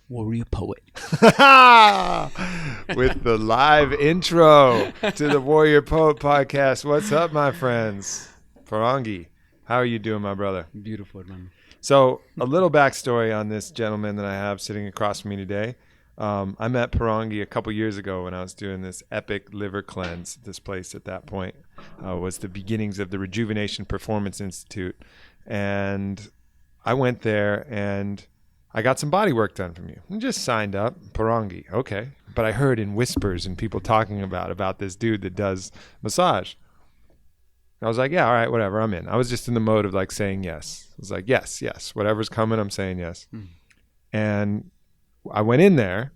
Warrior Poet. With the live intro to the Warrior Poet podcast. What's up, my friends? Porangui, how are you doing, my brother? Beautiful, man. So, a little backstory on this gentleman that I have sitting across from me today. I met Porangui a couple years ago when I was doing this epic liver cleanse. This place at that point was the beginnings of the Rejuvenation Performance Institute. And I went there and I got some body work done from you. I just signed up, Porangui, okay. But I heard in whispers and people talking about this dude that does massage. I was like, yeah, all right, whatever, I'm in. I was just in the mode of like saying yes. I was like, yes, whatever's coming, I'm saying yes. And I went in there,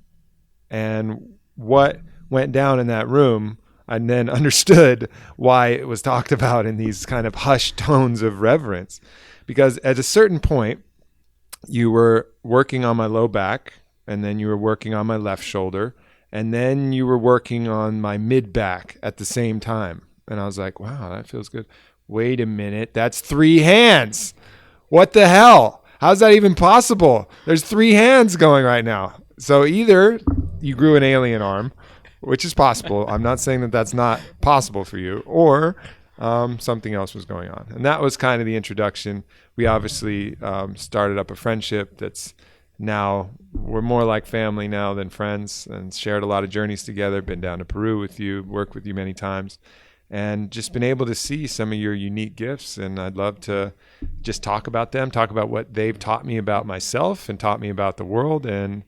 and what went down in that room, I then understood why it was talked about in these kind of hushed tones of reverence. Because at a certain point, you were working on my low back, and then you were working on my left shoulder, and then you were working on my mid back at the same time. And I was like, wow, that feels good. Wait a minute, that's 3 hands. What the hell? How's that even possible? There's 3 hands going right now. So either you grew an alien arm, which is possible. I'm not saying that that's not possible for you, or something else was going on. And that was kind of the introduction. We obviously started up a friendship that's now, we're more like family now than friends, and shared a lot of journeys together, been down to Peru with you, worked with you many times, and just been able to see some of your unique gifts. And I'd love to just talk about them, talk about what they've taught me about myself and taught me about the world, and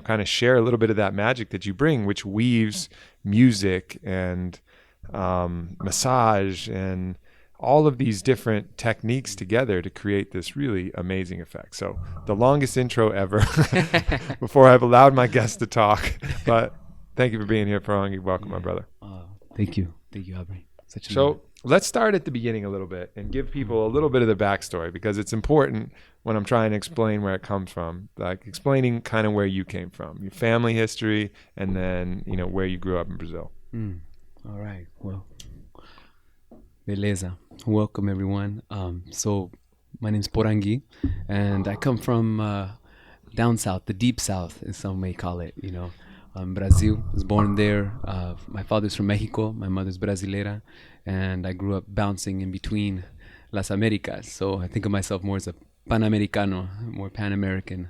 kind of share a little bit of that magic that you bring, which weaves music and massage and all of these different techniques together to create this really amazing effect. So the longest intro ever before I've allowed my guests to talk. But thank you for being here, Porangui. Welcome, my brother. Thank you, Aubrey. So let's start at the beginning a little bit and give people a little bit of the backstory, because it's important when I'm trying to explain where it comes from, like explaining kind of where you came from, your family history, and then, where you grew up in Brazil. All right. Well, beleza. Welcome, everyone. So my name's Porangui, and I come from down south, the deep south, as some may call it, Brazil. I was born there. My father's from Mexico. My mother's Brasileira. And I grew up bouncing in between Las Americas. So I think of myself more as a Panamericano, more Pan-American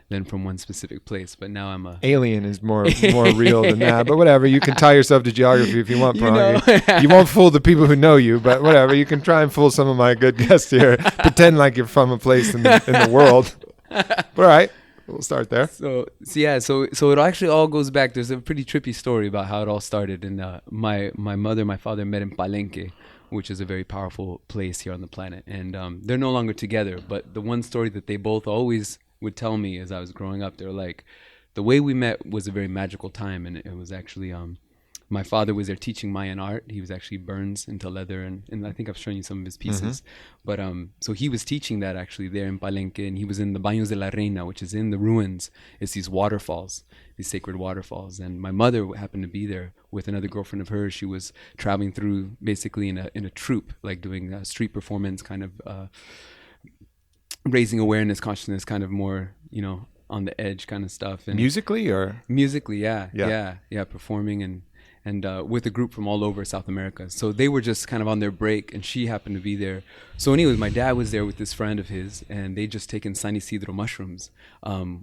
than from one specific place. But now I'm a... Alien is more real than that. But whatever, you can tie yourself to geography if you want, Porangui. You won't fool the people who know you, but whatever. You can try and fool some of my good guests here. Pretend like you're from a place in the world. But all right. We'll start there. So it actually all goes back. There's a pretty trippy story about how it all started. And my mother and my father met in Palenque, which is a very powerful place here on the planet. And they're no longer together. But the one story that they both always would tell me as I was growing up, they're like, the way we met was a very magical time. And it was actually... my father was there teaching Mayan art. He was actually burns into leather, and I think I've shown you some of his pieces. But so he was teaching that actually there in Palenque, and he was in the Baños de la Reina, which is in the ruins. It's these waterfalls, these sacred waterfalls. And my mother happened to be there with another girlfriend of hers. She was traveling through basically in a troupe, like doing a street performance, kind of raising awareness, consciousness, kind of more, on the edge kind of stuff. And musically, yeah, performing and with a group from all over South America. So they were just kind of on their break, and she happened to be there. So anyways, my dad was there with this friend of his, and they just taken San Isidro mushrooms,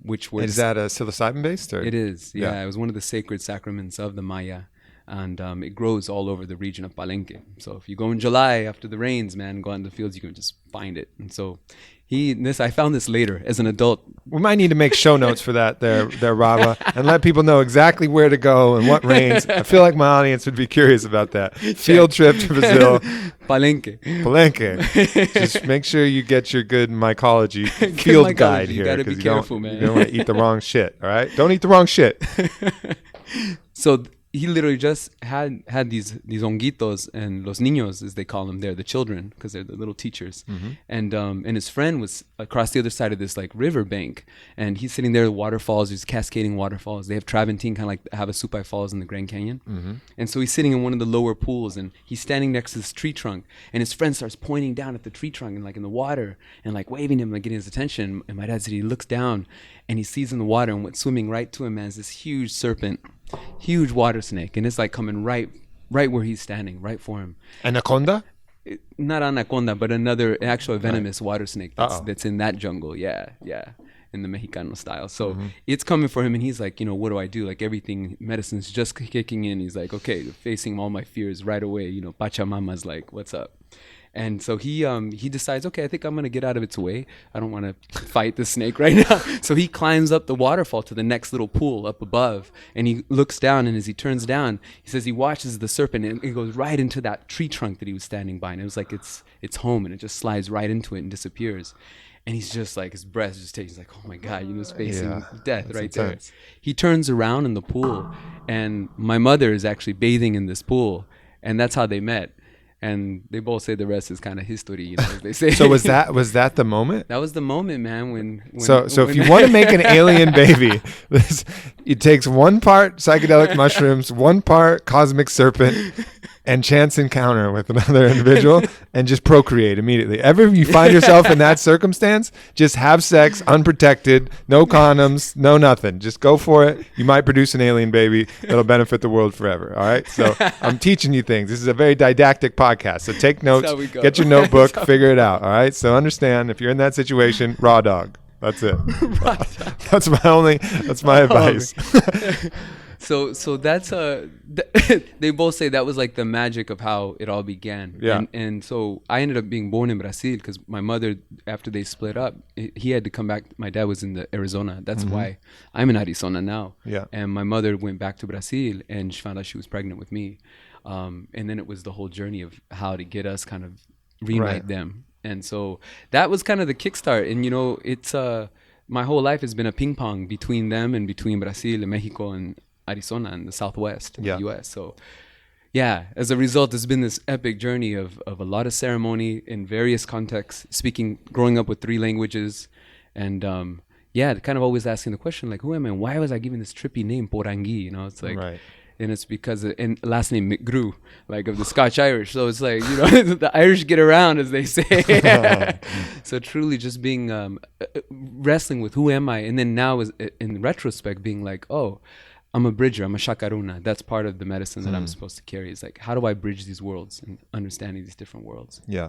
which were... Is that a psilocybin-based? Or? It is, yeah. It was one of the sacred sacraments of the Maya, and it grows all over the region of Palenque. So if you go in July after the rains, man, go out in the fields, you can just find it. And so I found this later as an adult. We might need to make show notes for that there, Rava, and let people know exactly where to go and what rains. I feel like my audience would be curious about that. Field trip to Brazil. Palenque. Just make sure you get your good mycology field guide here. You gotta be careful, man. You don't want to eat the wrong shit, all right? Don't eat the wrong shit. So he literally just had these honguitos, and los niños, as they call them, they're the children because they're the little teachers. And his friend was across the other side of this like river bank, and he's sitting there. Waterfalls, there's cascading waterfalls. They have Traventin, kind of like Havasupai Falls in the Grand Canyon. And so he's sitting in one of the lower pools, and he's standing next to this tree trunk, and his friend starts pointing down at the tree trunk and like in the water and like waving him, like getting his attention. And my dad said he looks down and he sees in the water, and what's swimming right to him, man, is this huge serpent, huge water snake, and it's like coming right where he's standing, right for him. Anaconda? Not anaconda, but another actual venomous water snake that's in that jungle. Yeah, in the Mexicano style. So it's coming for him, and he's like, what do I do? Like everything, medicine's just kicking in. He's like, okay, facing all my fears right away. Pachamama's like, what's up? And so he decides, okay, I think I'm going to get out of its way. I don't want to fight the snake right now. So he climbs up the waterfall to the next little pool up above, and he looks down, and as he turns down, he says he watches the serpent, and it goes right into that tree trunk that he was standing by, and it was like it's home, and it just slides right into it and disappears. And he's just like, his breath just takes, like, oh my God, he's facing death right intense. There. He turns around in the pool, and my mother is actually bathing in this pool, and that's how they met. And they both say the rest is kind of history, as they say. So was that the moment? That was the moment, man. When if you want to make an alien baby, it takes one part psychedelic mushrooms, one part cosmic serpent, and chance encounter with another individual, and just procreate immediately. Ever you find yourself in that circumstance, just have sex unprotected, no condoms, no nothing. Just go for it. You might produce an alien baby that'll benefit the world forever. All right. So I'm teaching you things. This is a very didactic podcast. So take notes, get your notebook, figure it out. All right. So understand, if you're in that situation, raw dog. That's it. That's my advice. So that's they both say that was like the magic of how it all began. Yeah. And so I ended up being born in Brazil because my mother, after they split up, he had to come back. My dad was in Arizona. That's why I'm in Arizona now. Yeah. And my mother went back to Brazil, and she found out she was pregnant with me. And then it was the whole journey of how to get us kind of reunite them. And so that was kind of the kickstart. And it's my whole life has been a ping pong between them and between Brazil and Mexico and Arizona and the Southwest of the U.S. So, as a result, it's been this epic journey of a lot of ceremony in various contexts, growing up with 3 languages, and kind of always asking the question, like, who am I? And why was I given this trippy name, Porangui? It's like, and it's because and last name McGrew, like of the Scotch Irish. So it's like, the Irish get around, as they say. So truly just being wrestling with who am I, and then now in retrospect being like, oh, I'm a bridger. I'm a shakaruna. That's part of the medicine that I'm supposed to carry. Is like, how do I bridge these worlds and understanding these different worlds? Yeah.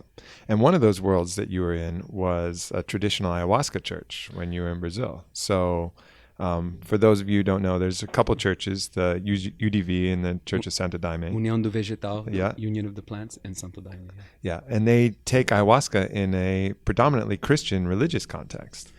And one of those worlds that you were in was a traditional ayahuasca church when you were in Brazil. So for those of you who don't know, there's a couple churches, the UDV and the Church of Santo Daime. União do Vegetal, Union of the Plants, and Santo Daime. Yeah. And they take ayahuasca in a predominantly Christian religious context.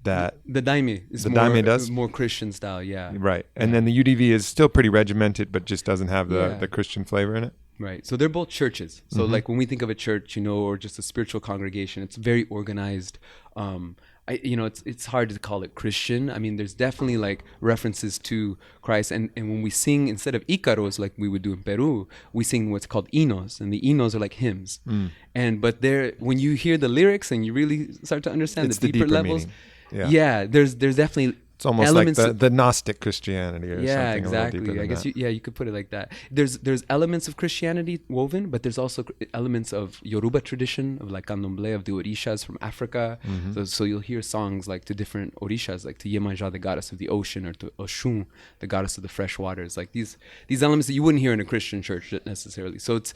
That the Daime is more Christian style, right. And then the UDV is still pretty regimented, but just doesn't have the Christian flavor in it. Right. So they're both churches. So like when we think of a church, or just a spiritual congregation, it's very organized. It's hard to call it Christian. I mean, there's definitely like references to Christ, and when we sing, instead of Icaros like we would do in Peru, we sing what's called hinos, and the hinos are like hymns. But when you hear the lyrics and you really start to understand the deeper levels. Meaning. There's definitely it's almost like the Gnostic Christianity or something. Exactly. I guess you could put it like that. There's elements of Christianity woven, but there's also elements of Yoruba tradition, of like candomblé, of the orishas from Africa. So you'll hear songs like to different orishas, like to Yemanjá, the goddess of the ocean, or to Oshun, the goddess of the fresh waters. Like these elements that you wouldn't hear in a Christian church necessarily. So it's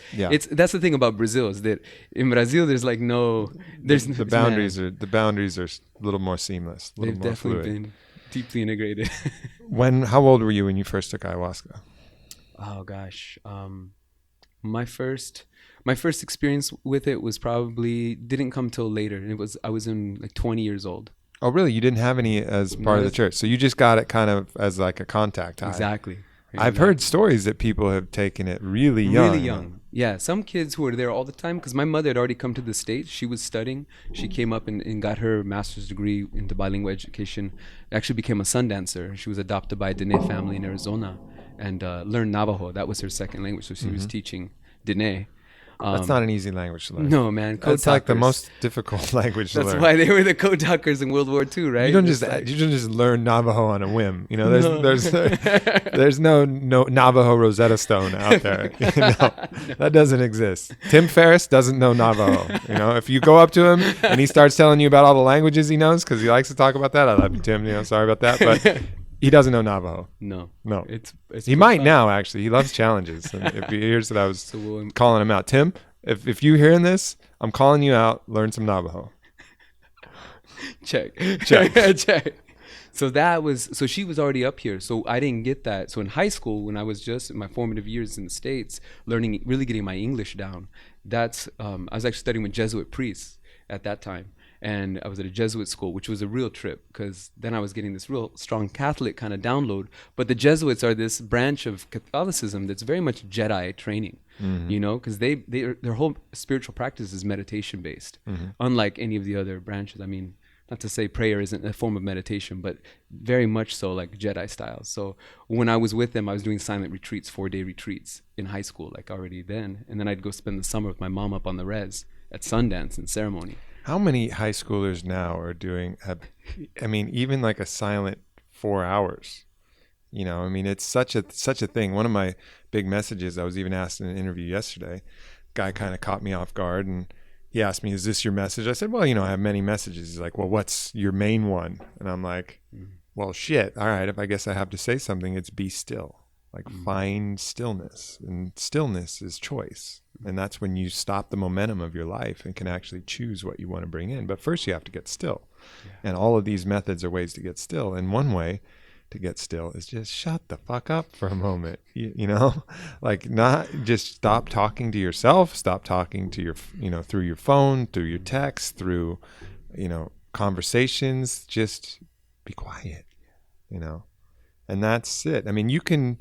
that's the thing about Brazil, is that in Brazil there's like the boundaries are a little more seamless. They've definitely been deeply integrated. How old were you when you first took ayahuasca? Oh gosh, my first experience with it was didn't come till later. I was in like 20 years old. Oh really? You didn't have any as part of the church, so you just got it kind of as like a contact high. Exactly. I've heard stories that people have taken it really young. Really young. Yeah, some kids who were there all the time, because my mother had already come to the States. She was studying. She came up and got her master's degree into bilingual education. Actually became a sun dancer. She was adopted by a Dene family in Arizona. and learn Navajo. That was her second language, so she was teaching Diné. That's not an easy language to learn. No, man. It's like the most difficult language to learn. That's why they were the code talkers in World War II, right? You don't just learn Navajo on a whim. You know, there's no Navajo Rosetta Stone out there. You know, that doesn't exist. Tim Ferriss doesn't know Navajo. You know, if you go up to him and he starts telling you about all the languages he knows, because he likes to talk about that, I love you, Tim. You know, sorry about that, but he doesn't know Navajo. No. It's he might now, actually. He loves challenges. And if he hears that I was calling him out. Tim, if you hearing this, I'm calling you out. Learn some Navajo. Check. So she was already up here. So I didn't get that. So in high school, when I was just in my formative years in the States, learning, really getting my English down, I was actually studying with Jesuit priests at that time. And I was at a Jesuit school, which was a real trip, because then I was getting this real strong Catholic kind of download. But the Jesuits are this branch of Catholicism that's very much Jedi training, you know, because their whole spiritual practice is meditation based, unlike any of the other branches. I mean, not to say prayer isn't a form of meditation, but very much so like Jedi style. So when I was with them, I was doing silent retreats, 4-day retreats in high school, like already then. And then I'd go spend the summer with my mom up on the res at Sundance and ceremony. How many high schoolers now are doing, I mean, even like a silent 4 hours, you know, I mean, it's such a thing. One of my big messages, I was even asked in an interview yesterday, guy kind of caught me off guard and he asked me, is this your message? I said, well, you know, I have many messages. He's like, well, what's your main one? And I'm like, well, shit. All right. If I guess I have to say something, it's be still. Like find stillness, and stillness is choice. And that's when you stop the momentum of your life and can actually choose what you want to bring in. But first you have to get still. Yeah. And all of these methods are ways to get still. And one way to get still is just shut the fuck up for a moment. You know, like not just stop talking to yourself, stop talking to your, you know, through your phone, through your text, through, you know, conversations, just be quiet, you know, and that's it. I mean, you can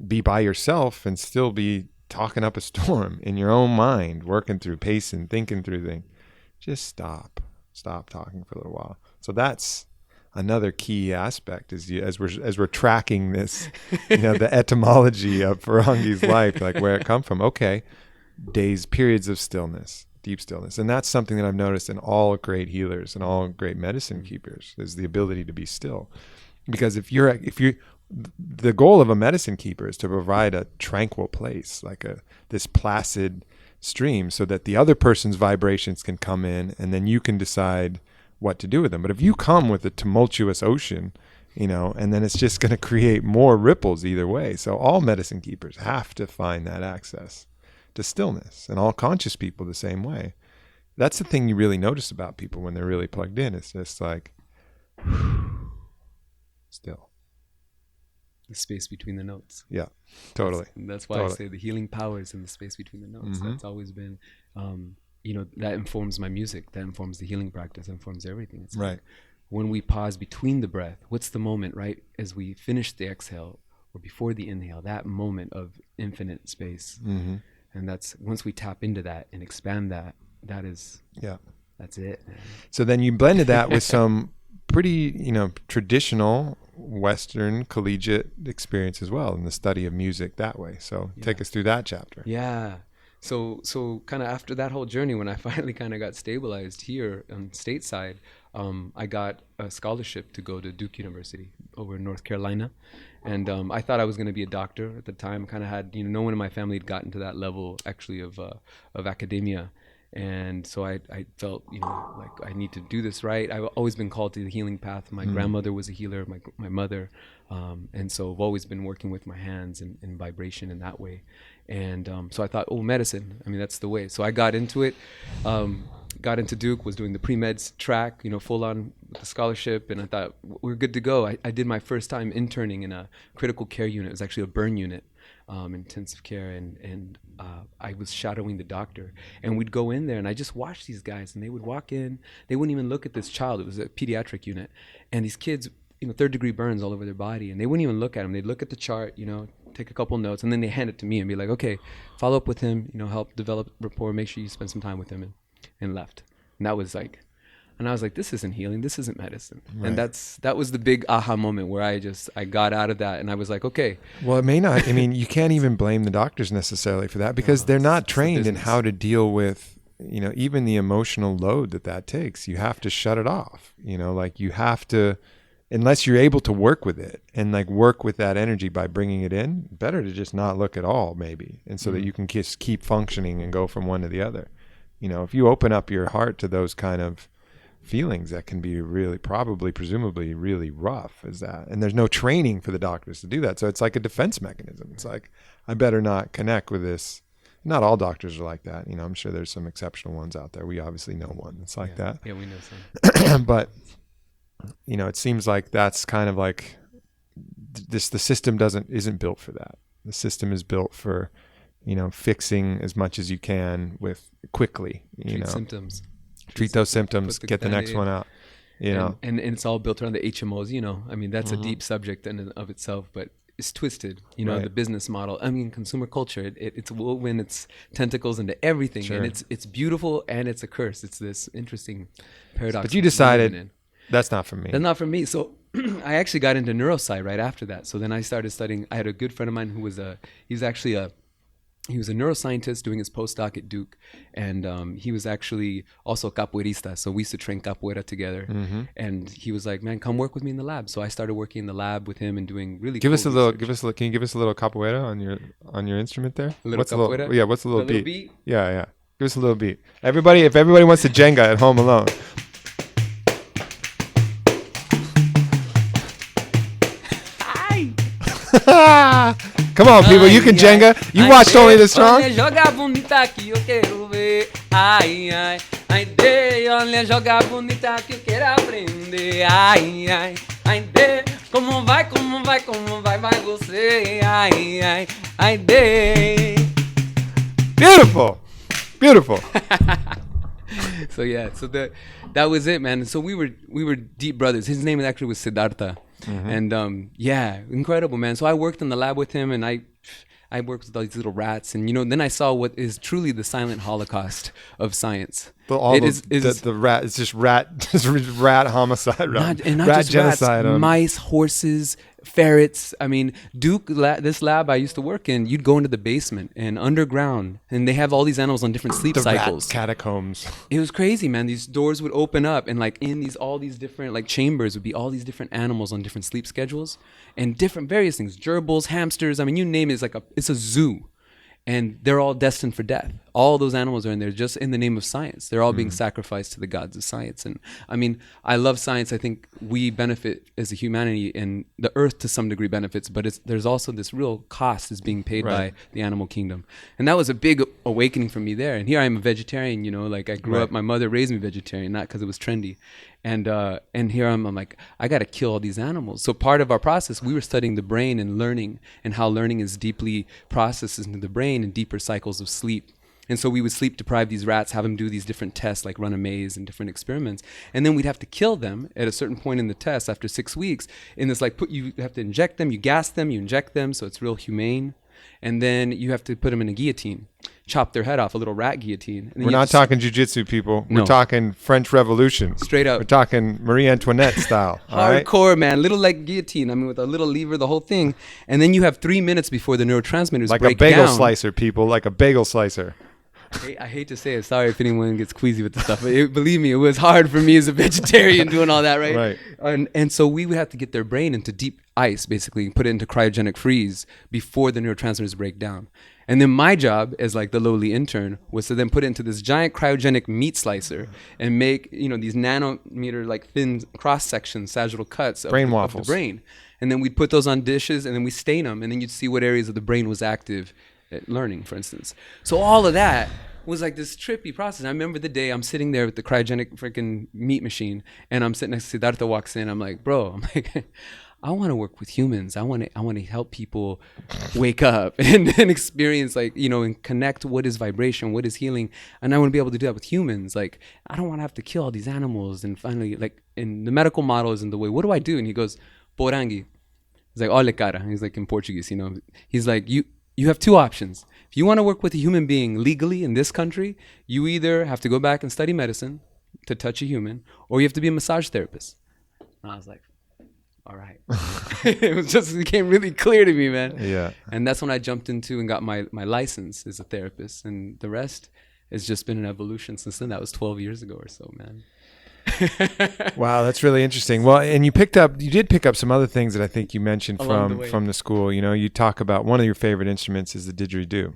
be by yourself and still be talking up a storm in your own mind, working through, pacing, thinking through things. Just stop talking for a little while. So that's another key aspect is as we're tracking this, you know, the etymology of Poranguy's life, like where it come from. Okay, periods of stillness, deep stillness. And that's something that I've noticed in all great healers and all great medicine keepers is the ability to be still. Because if you're the goal of a medicine keeper is to provide a tranquil place, like this placid stream, so that the other person's vibrations can come in and then you can decide what to do with them. But if you come with a tumultuous ocean, you know, and then it's just going to create more ripples either way. So all medicine keepers have to find that access to stillness, and all conscious people the same way. That's the thing you really notice about people when they're really plugged in. It's just like still. The space between the notes. Yeah, totally. That's why I say the healing power is in the space between the notes. That's always been, you know, that informs my music. That informs the healing practice. That informs everything. It's right. Like when we pause between the breath, what's the moment, right? As we finish the exhale or before the inhale, that moment of infinite space. And that's once we tap into that and expand that, that's it. Man. So then you blended that with some pretty, you know, traditional Western collegiate experience as well in the study of music that way. So take us through that chapter. Yeah. So kind of after that whole journey, when I finally kind of got stabilized here stateside, I got a scholarship to go to Duke University over in North Carolina. And I thought I was going to be a doctor at the time. Kind of had, you know, no one in my family had gotten to that level actually of academia. And so I felt, you know, like I need to do this right. I've always been called to the healing path. My grandmother was a healer, my mother. And so I've always been working with my hands and vibration in that way. And so I thought, medicine, I mean, that's the way. So I got into it, got into Duke, was doing the pre-meds track, you know, full on with the scholarship. And I thought, we're good to go. I did my first time interning in a critical care unit. It was actually a burn unit. Intensive care, and I was shadowing the doctor, and we'd go in there and I just watched these guys, and they would walk in, they wouldn't even look at this child. It was a pediatric unit, and these kids, you know, 3rd-degree burns all over their body, and they wouldn't even look at him. They'd look at the chart, you know, take a couple notes, and then they hand it to me and be like, okay, follow up with him, you know, help develop rapport, make sure you spend some time with him, and left. And that was like, And I was like, this isn't healing. This isn't medicine. Right. And that was the big aha moment where I got out of that and I was like, okay. Well, it may not. I mean, you can't even blame the doctors necessarily for that because they're not trained in how to deal with, even the emotional load that takes. You have to shut it off. Like you have to, unless you're able to work with it and like work with that energy by bringing it in, better to just not look at all maybe. And so that you can just keep functioning and go from one to the other. If you open up your heart to those kind of feelings that can be really presumably really rough as that. And there's no training for the doctors to do that. So it's like a defense mechanism. It's like, I better not connect with this. Not all doctors are like that. I'm sure there's some exceptional ones out there. We obviously know one that's like that. Yeah, we know some. But it seems like that's kind of like the system isn't built for that. The system is built for, fixing as much as you can with quickly, Treat symptoms. Treat those symptoms, get the next one out, And it's all built around the HMOs, I mean, that's a deep subject in and of itself, but it's twisted, the business model. I mean, consumer culture, it's woven its tentacles into everything. Sure. And it's beautiful and it's a curse. It's this interesting paradox. But you decided that's not for me. That's not for me. So I actually got into neurosci right after that. So then I started studying. I had a good friend of mine who was he was a neuroscientist doing his postdoc at Duke, and he was actually also capoeirista. So we used to train capoeira together. Mm-hmm. And he was like, "Man, come work with me in the lab." So I started working in the lab with him and doing really. Can you give us a little capoeira on your instrument there? A little capoeira. What's the little beat? Yeah. Give us a little beat. If everybody wants to Jenga at home alone. Come on, people, you can Jenga. You watched Only the Strong? Joga bonita que eu quero ver. Ai, ai, ai, olha, joga bonita que eu quero aprender. Ai, ai, ai, como vai você. Ai, ai, ai, Beautiful. So that was it, man. So we were deep brothers. His name actually was Siddhartha. Mm-hmm. And incredible, man. So I worked in the lab with him, and I worked with all these little rats, and then I saw what is truly the silent holocaust of science. The rat. It's just rat homicide, not just genocide, rats, mice, horses, ferrets. I mean, Duke, this lab I used to work in, you'd go into the basement and underground, and they have all these animals on different sleep cycles. Rat catacombs. It was crazy, man. These doors would open up, and like in all these different like chambers would be all these different animals on different sleep schedules and different various things. Gerbils, hamsters. I mean, you name it. It's a zoo. And they're all destined for death. All those animals are in there just in the name of science. They're all being sacrificed to the gods of science. And I mean, I love science. I think we benefit as a humanity, and the earth to some degree benefits, but there's also this real cost is being paid by the animal kingdom. And that was a big awakening for me there. And here I am a vegetarian, like I grew up, my mother raised me vegetarian, not because it was trendy. And here I'm like, I got to kill all these animals. So part of our process, we were studying the brain and learning, and how learning is deeply processed into the brain and deeper cycles of sleep. And so we would sleep deprive these rats, have them do these different tests, like run a maze and different experiments. And then we'd have to kill them at a certain point in the test after 6 weeks. And it's like, you have to inject them, you gas them, you inject them. So it's real humane. And then you have to put them in a guillotine, chop their head off, a little rat guillotine. And we're not talking jujitsu, people. We're talking French Revolution. Straight up. We're talking Marie Antoinette style. Hardcore, man. Little like guillotine. I mean, with a little lever, the whole thing. And then you have 3 minutes before the neurotransmitters break down. Like a bagel slicer, people. Like a bagel slicer. I hate to say it. Sorry if anyone gets queasy with the stuff. But believe me, it was hard for me as a vegetarian doing all that, right? And so we would have to get their brain into deep ice, basically, put it into cryogenic freeze before the neurotransmitters break down. And then my job as like the lowly intern was to then put it into this giant cryogenic meat slicer and make, these nanometer like thin cross sections, sagittal cuts of the brain. And then we'd put those on dishes and then we stain them, and then you'd see what areas of the brain was active at learning, for instance. So all of that was like this trippy process. I remember the day I'm sitting there with the cryogenic freaking meat machine, and I'm sitting next to Siddhartha. Walks in. I'm like, bro, I want to work with humans. I want to help people wake up and experience and connect what is vibration, what is healing. And I want to be able to do that with humans. Like, I don't want to have to kill all these animals. And finally, in the medical model isn't the way. What do I do? And he goes, Porangui. He's like, ole cara. He's like in Portuguese, He's like, you have two options. If you want to work with a human being legally in this country, you either have to go back and study medicine, to touch a human, or you have to be a massage therapist. And I was like, all right. It became really clear to me, man. Yeah. And that's when I jumped into and got my license as a therapist. And the rest has just been an evolution since then. That was 12 years ago or so, man. Wow, that's really interesting. Well, and you did pick up some other things that I think you mentioned from the school. You talk about one of your favorite instruments is the didgeridoo.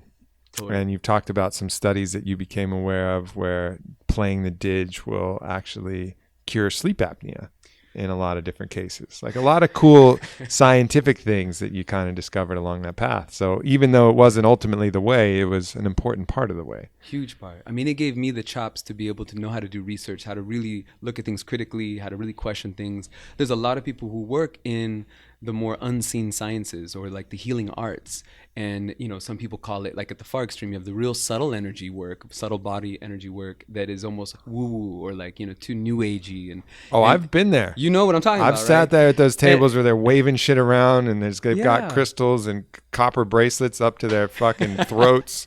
Totally. And you've talked about some studies that you became aware of where playing the didge will actually cure sleep apnea in a lot of different cases. Like a lot of cool scientific things that you kind of discovered along that path. So even though it wasn't ultimately the way, it was an important part of the way. Huge part. I mean, it gave me the chops to be able to know how to do research, how to really look at things critically, how to really question things. There's a lot of people who work in the more unseen sciences or like the healing arts. And, some people call it, like at the far extreme, you have the real subtle energy work, subtle body energy work that is almost woo-woo or like, too new agey. And I've been there. You know what I'm talking about, I've sat there at those tables where they're waving shit around and they've got crystals and copper bracelets up to their fucking throats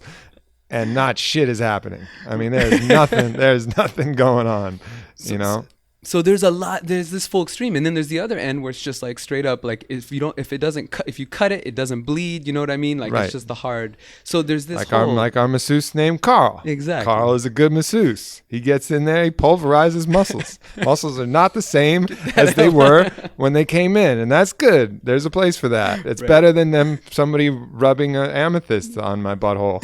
and not shit is happening. I mean, there's nothing going on, So there's this full extreme, and then there's the other end where it's just like straight up, like if you cut it, it doesn't bleed. You know what I mean? Like It's just the hard. So there's this our masseuse named Carl. Exactly. Carl is a good masseuse. He gets in there, he pulverizes muscles. Muscles are not the same as they were when they came in, and that's good. There's a place for that. It's better than somebody rubbing an amethyst on my butthole.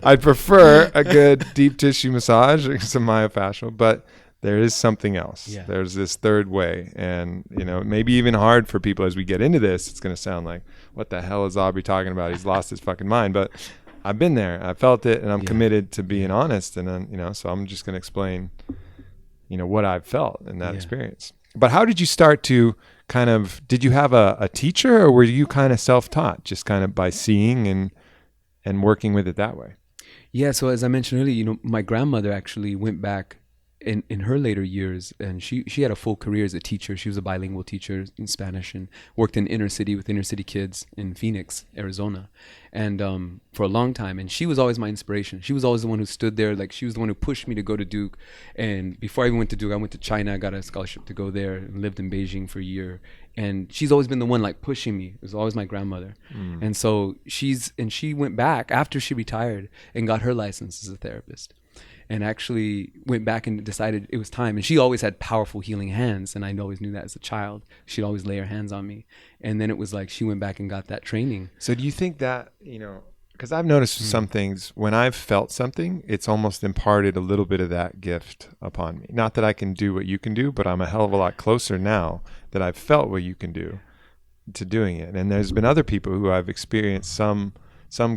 I'd prefer a good deep tissue massage, some myo-fascial, but there is something else. Yeah. There's this third way. And, maybe even hard for people as we get into this, it's going to sound like, what the hell is Aubrey talking about? He's lost his fucking mind. But I've been there. I felt it, and I'm committed to being honest. And then, so I'm just going to explain, what I've felt in that experience. But how did you start to did you have a teacher, or were you kind of self-taught, just kind of by seeing and working with it that way? Yeah. So as I mentioned earlier, my grandmother actually went back in her later years, and she had a full career as a teacher. She was a bilingual teacher in Spanish and worked in inner city with inner city kids in Phoenix, Arizona, and for a long time. And she was always my inspiration. She was always the one who stood there. Like, she was the one who pushed me to go to Duke. And before I even went to Duke, I went to China. I got a scholarship to go there and lived in Beijing for a year. And she's always been the one like pushing me. It was always my grandmother. And so she went back after she retired and got her license as a therapist, and actually went back and decided it was time. And she always had powerful healing hands, and I always knew that as a child. She'd always lay her hands on me. And then it was like she went back and got that training. So do you think that, because I've noticed some things, when I've felt something, it's almost imparted a little bit of that gift upon me. Not that I can do what you can do, but I'm a hell of a lot closer now that I've felt what you can do to doing it. And there's been other people who I've experienced some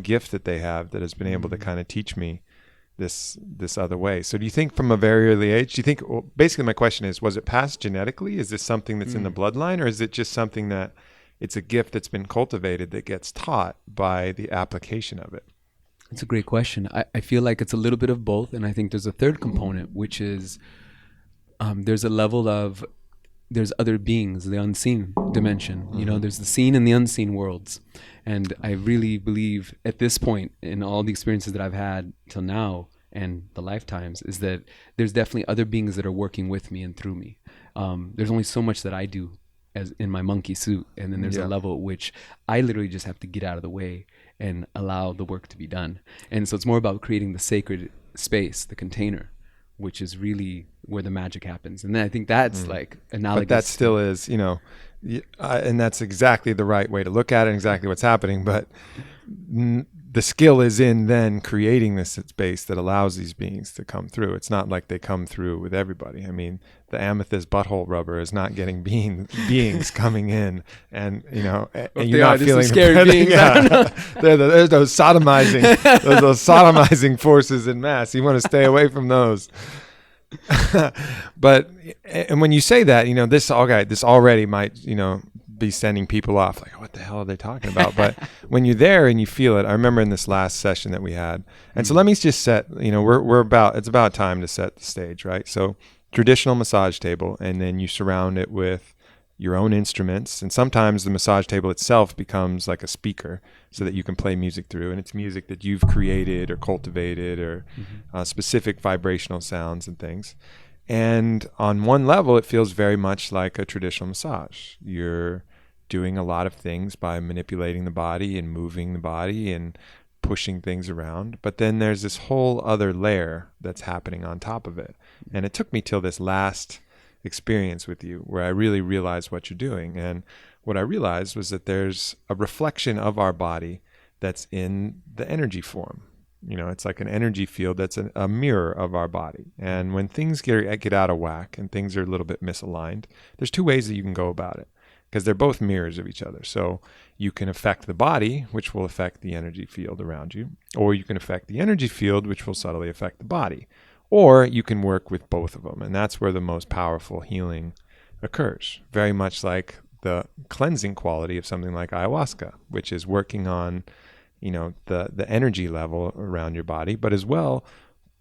gift that they have that has been able to kind of teach me this other way. So do you think from a very early age, basically my question is, was it passed genetically? Is this something that's in the bloodline, or is it just something that it's a gift that's been cultivated that gets taught by the application of it? It's a great question. I feel like it's a little bit of both. And I think there's a third component, which is there's a level of, there's other beings, the unseen dimension. There's the seen and the unseen worlds. And I really believe at this point in all the experiences that I've had till now and the lifetimes is that there's definitely other beings that are working with me and through me. There's only so much that I do as in my monkey suit. And then there's a level at which I literally just have to get out of the way and allow the work to be done. And so it's more about creating the sacred space, the container, which is really where the magic happens. And then I think that's like analogous. But that still is, and that's exactly the right way to look at it, and exactly what's happening. But the skill is in then creating this space that allows these beings to come through. It's not like they come through with everybody. I mean, the amethyst butthole rubber is not getting beings coming in, and and you're not feeling scary beings. Yeah. There's those sodomizing forces in mass. You want to stay away from those. But and when you say that, this already might be sending people off like, what the hell are they talking about? But when you're there and you feel it, I remember in this last session that we had, and so let me just set, it's about time to set the stage, right? So traditional massage table, and then you surround it with your own instruments, and sometimes the massage table itself becomes like a speaker so that you can play music through, and it's music that you've created or cultivated or specific vibrational sounds and things. And on one level, it feels very much like a traditional massage. You're doing a lot of things by manipulating the body and moving the body and pushing things around. But then there's this whole other layer that's happening on top of it. And it took me till this last experience with you where I really realized what you're doing. And what I realized was that there's a reflection of our body that's in the energy form. It's like an energy field that's a mirror of our body. And when things get out of whack and things are a little bit misaligned, there's two ways that you can go about it, because they're both mirrors of each other. So you can affect the body, which will affect the energy field around you, or you can affect the energy field, which will subtly affect the body, or you can work with both of them. And that's where the most powerful healing occurs. Very much like the cleansing quality of something like ayahuasca, which is working on, the energy level around your body, but as well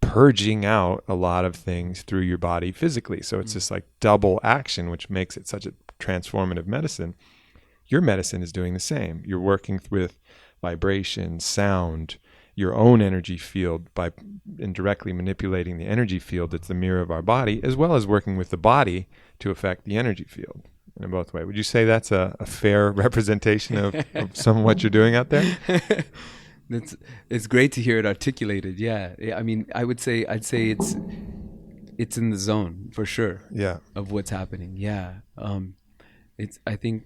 purging out a lot of things through your body physically. So it's this like double action, which makes it such a transformative medicine. Your medicine is doing the same. You're working with vibration, sound, your own energy field by indirectly manipulating the energy field that's the mirror of our body, as well as working with the body to affect the energy field in both ways. Would you say that's a fair representation of some of what you're doing out there? It's great to hear it articulated. Yeah. I mean, I'd say it's in the zone for sure. Yeah. Of what's happening. Yeah. I think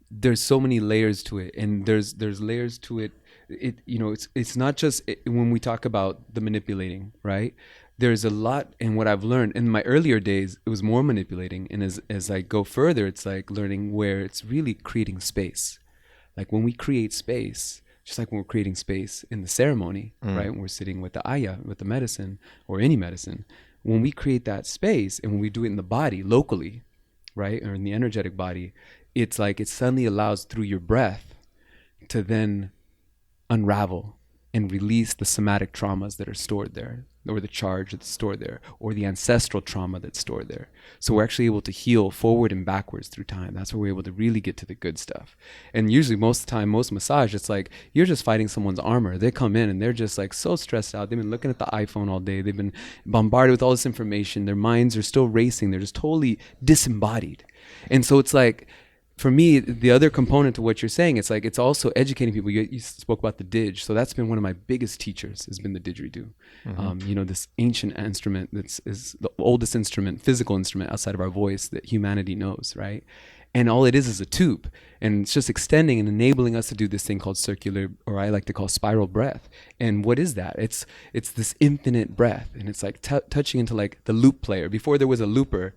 there's so many layers to it, and there's layers to it. It's not just when we talk about the manipulating, right? There's a lot, and what I've learned in my earlier days, it was more manipulating. And as I go further, it's like learning where it's really creating space. Like when we create space, just like when we're creating space in the ceremony, right? When we're sitting with the aya, with the medicine or any medicine, when we create that space and when we do it in the body locally, right? Or in the energetic body, it's like it suddenly allows through your breath to then unravel and release the somatic traumas that are stored there, or the charge that's stored there, or the ancestral trauma that's stored there. So we're actually able to heal forward and backwards through time. That's where we're able to really get to the good stuff. And usually most of the time, most massage, it's like you're just fighting someone's armor. They come in and they're just like so stressed out. They've been looking at the iPhone all day. They've been bombarded with all this information. Their minds are still racing. They're just totally disembodied. And so it's like, for me, the other component to what you're saying, it's like it's also educating people. You spoke about the didge, so that's been one of my biggest teachers. Has been the didgeridoo. This ancient instrument is the oldest instrument, physical instrument outside of our voice that humanity knows, right? And all it is a tube, and it's just extending and enabling us to do this thing called circular, or I like to call spiral breath. And what is that? It's this infinite breath, and it's like touching into like the loop player. Before there was a looper,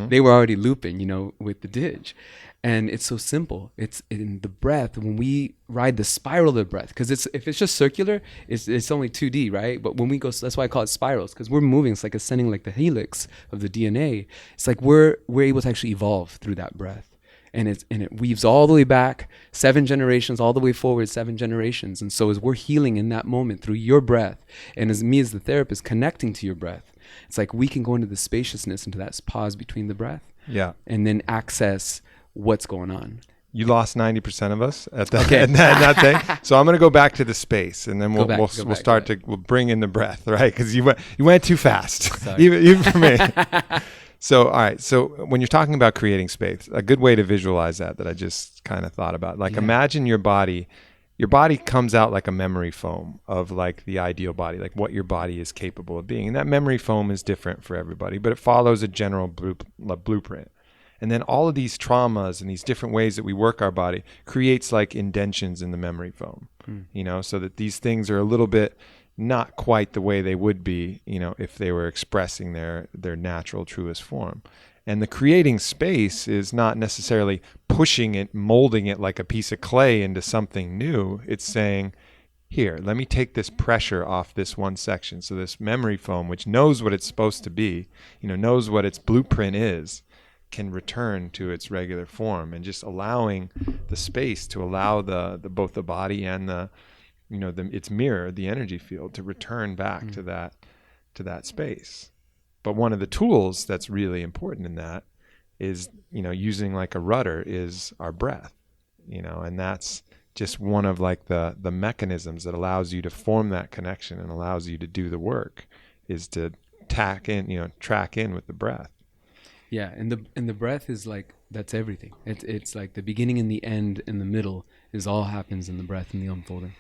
they were already looping, with the didge. And it's so simple. It's in the breath. When we ride the spiral of the breath, because if it's just circular, it's only 2D, right? But when we go, that's why I call it spirals, because we're moving. It's like ascending like the helix of the DNA. It's like we're able to actually evolve through that breath. And it weaves all the way back 7 generations, all the way forward 7 generations. And so as we're healing in that moment through your breath, and as me as the therapist connecting to your breath, it's like we can go into the spaciousness, into that pause between the breath. Yeah. And then access what's going on. You lost 90% of us at that, okay. that thing. So I'm going to go back to the space, and then we'll bring in the breath, right? Because you went too fast, even for me. So, all right. So when you're talking about creating space, a good way to visualize that I just kind of thought about, like imagine your body comes out like a memory foam of like the ideal body, like what your body is capable of being. And that memory foam is different for everybody, but it follows a general blueprint. And then all of these traumas and these different ways that we work our body creates like indentions in the memory foam, so that these things are a little bit not quite the way they would be, if they were expressing their natural, truest form. And the creating space is not necessarily pushing it, molding it like a piece of clay into something new. It's saying, here, let me take this pressure off this one section. So this memory foam, which knows what it's supposed to be, knows what its blueprint is, can return to its regular form, and just allowing the space to allow both the body and its mirror, the energy field, to return back to that space. But one of the tools that's really important in that is, using like a rudder is our breath, and that's just one of like the mechanisms that allows you to form that connection and allows you to do the work, is to track in with the breath. Yeah, and the breath is like, that's everything. It's like the beginning and the end and the middle is all happens in the breath and the unfolding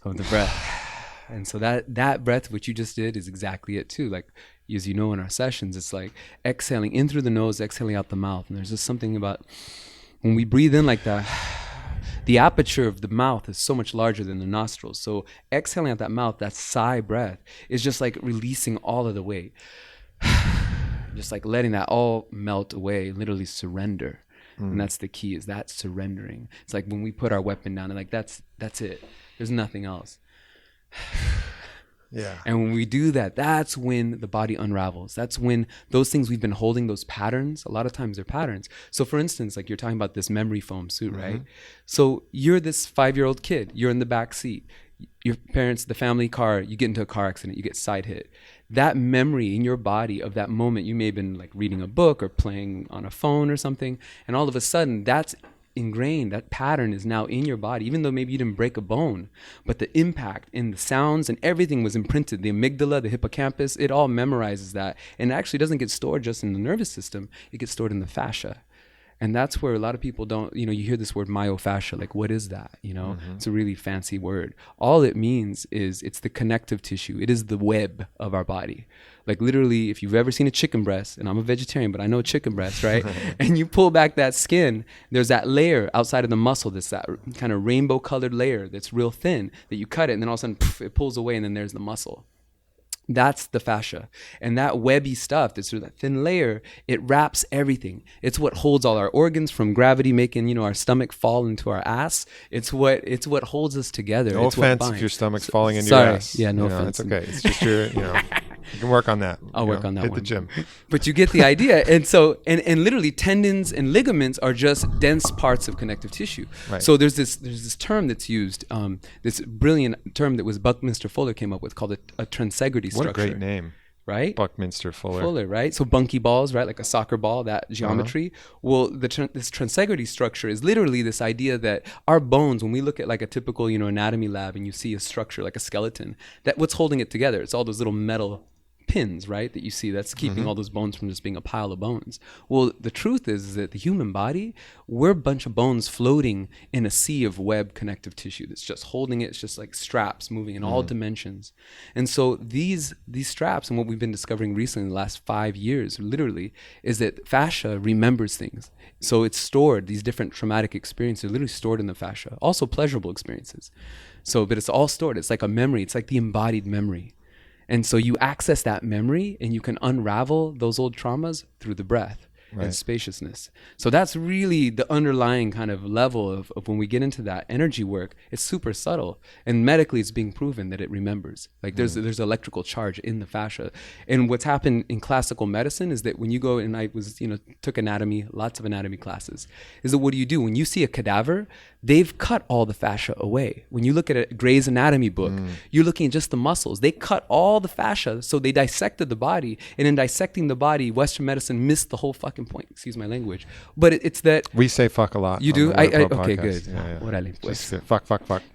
of the breath. And so that breath, which you just did, is exactly it too. Like, as you know, in our sessions, it's like exhaling in through the nose, exhaling out the mouth. And there's just something about when we breathe in like that, the aperture of the mouth is so much larger than the nostrils. So exhaling out that mouth, that sigh breath, is just like releasing all of the weight. Just like letting that all melt away, literally surrender. And that's the key, is that surrendering. It's like when we put our weapon down and like, that's it. There's nothing else. Yeah. And when we do that, that's when the body unravels. That's when those things we've been holding, those patterns, a lot of times they're patterns. So for instance, like you're talking about this memory foam suit, right? So you're this 5-year-old kid, you're in the back seat. Your parents, the family car, you get into a car accident, you get side hit. That memory in your body of that moment, you may have been like reading a book or playing on a phone or something, and all of a sudden that's ingrained, that pattern is now in your body, even though maybe you didn't break a bone, but the impact and the sounds and everything was imprinted. The amygdala, the hippocampus, it all memorizes that, and it actually doesn't get stored just in the nervous system, it gets stored in the fascia. And that's where a lot of people don't, you hear this word myo-fascial, like what is that? It's a really fancy word. All it means is it's the connective tissue. It is the web of our body. Like literally, if you've ever seen a chicken breast, and I'm a vegetarian, but I know chicken breast, right? And you pull back that skin, there's that layer outside of the muscle, that's that kind of rainbow colored layer that's real thin, that you cut it and then all of a sudden it pulls away and then there's the muscle. That's the fascia. And that webby stuff, that's sort of that thin layer, it wraps everything. It's what holds all our organs from gravity making, our stomach fall into our ass. It's what holds us together. No it's offense if your stomach's falling into your ass. Yeah, no offense. It's okay. It's just you can work on that. I'll work on that. Hit the gym. But you get the idea. And so, and literally tendons and ligaments are just dense parts of connective tissue. Right. So there's this term that's used, this brilliant term that was Buckminster Fuller came up with, called a tensegrity structure. What a great name. Right? Buckminster Fuller. Right? So bunky balls, right? Like a soccer ball, that geometry. Well, this tensegrity structure is literally this idea that our bones, when we look at like a typical, anatomy lab and you see a structure like a skeleton, that what's holding it together? It's all those little metal pins, right, that you see that's keeping all those bones from just being a pile of bones. Well, the truth is that the human body, we're a bunch of bones floating in a sea of web connective tissue that's just holding it. It's just like straps moving in all dimensions. And so these straps, and what we've been discovering recently in the last 5 years, literally, is that fascia remembers things. So it's stored, these different traumatic experiences are literally stored in the fascia. Also pleasurable experiences. So, but it's all stored. It's like a memory. It's like the embodied memory. And so you access that memory and you can unravel those old traumas through the breath and spaciousness. So that's really the underlying kind of level of when we get into that energy work. It's super subtle, and medically it's being proven that it remembers. Like there's electrical charge in the fascia. And what's happened in classical medicine is that when you go, and I was, took anatomy, lots of anatomy classes, is that what do? When you see a cadaver, they've cut all the fascia away. When you look at a Gray's Anatomy book, you're looking at just the muscles. They cut all the fascia, so they dissected the body. And in dissecting the body, Western medicine missed the whole fucking point. Excuse my language. But it's that... We say fuck a lot. You do? Okay, good. Yeah. Orale, pues. Just say fuck.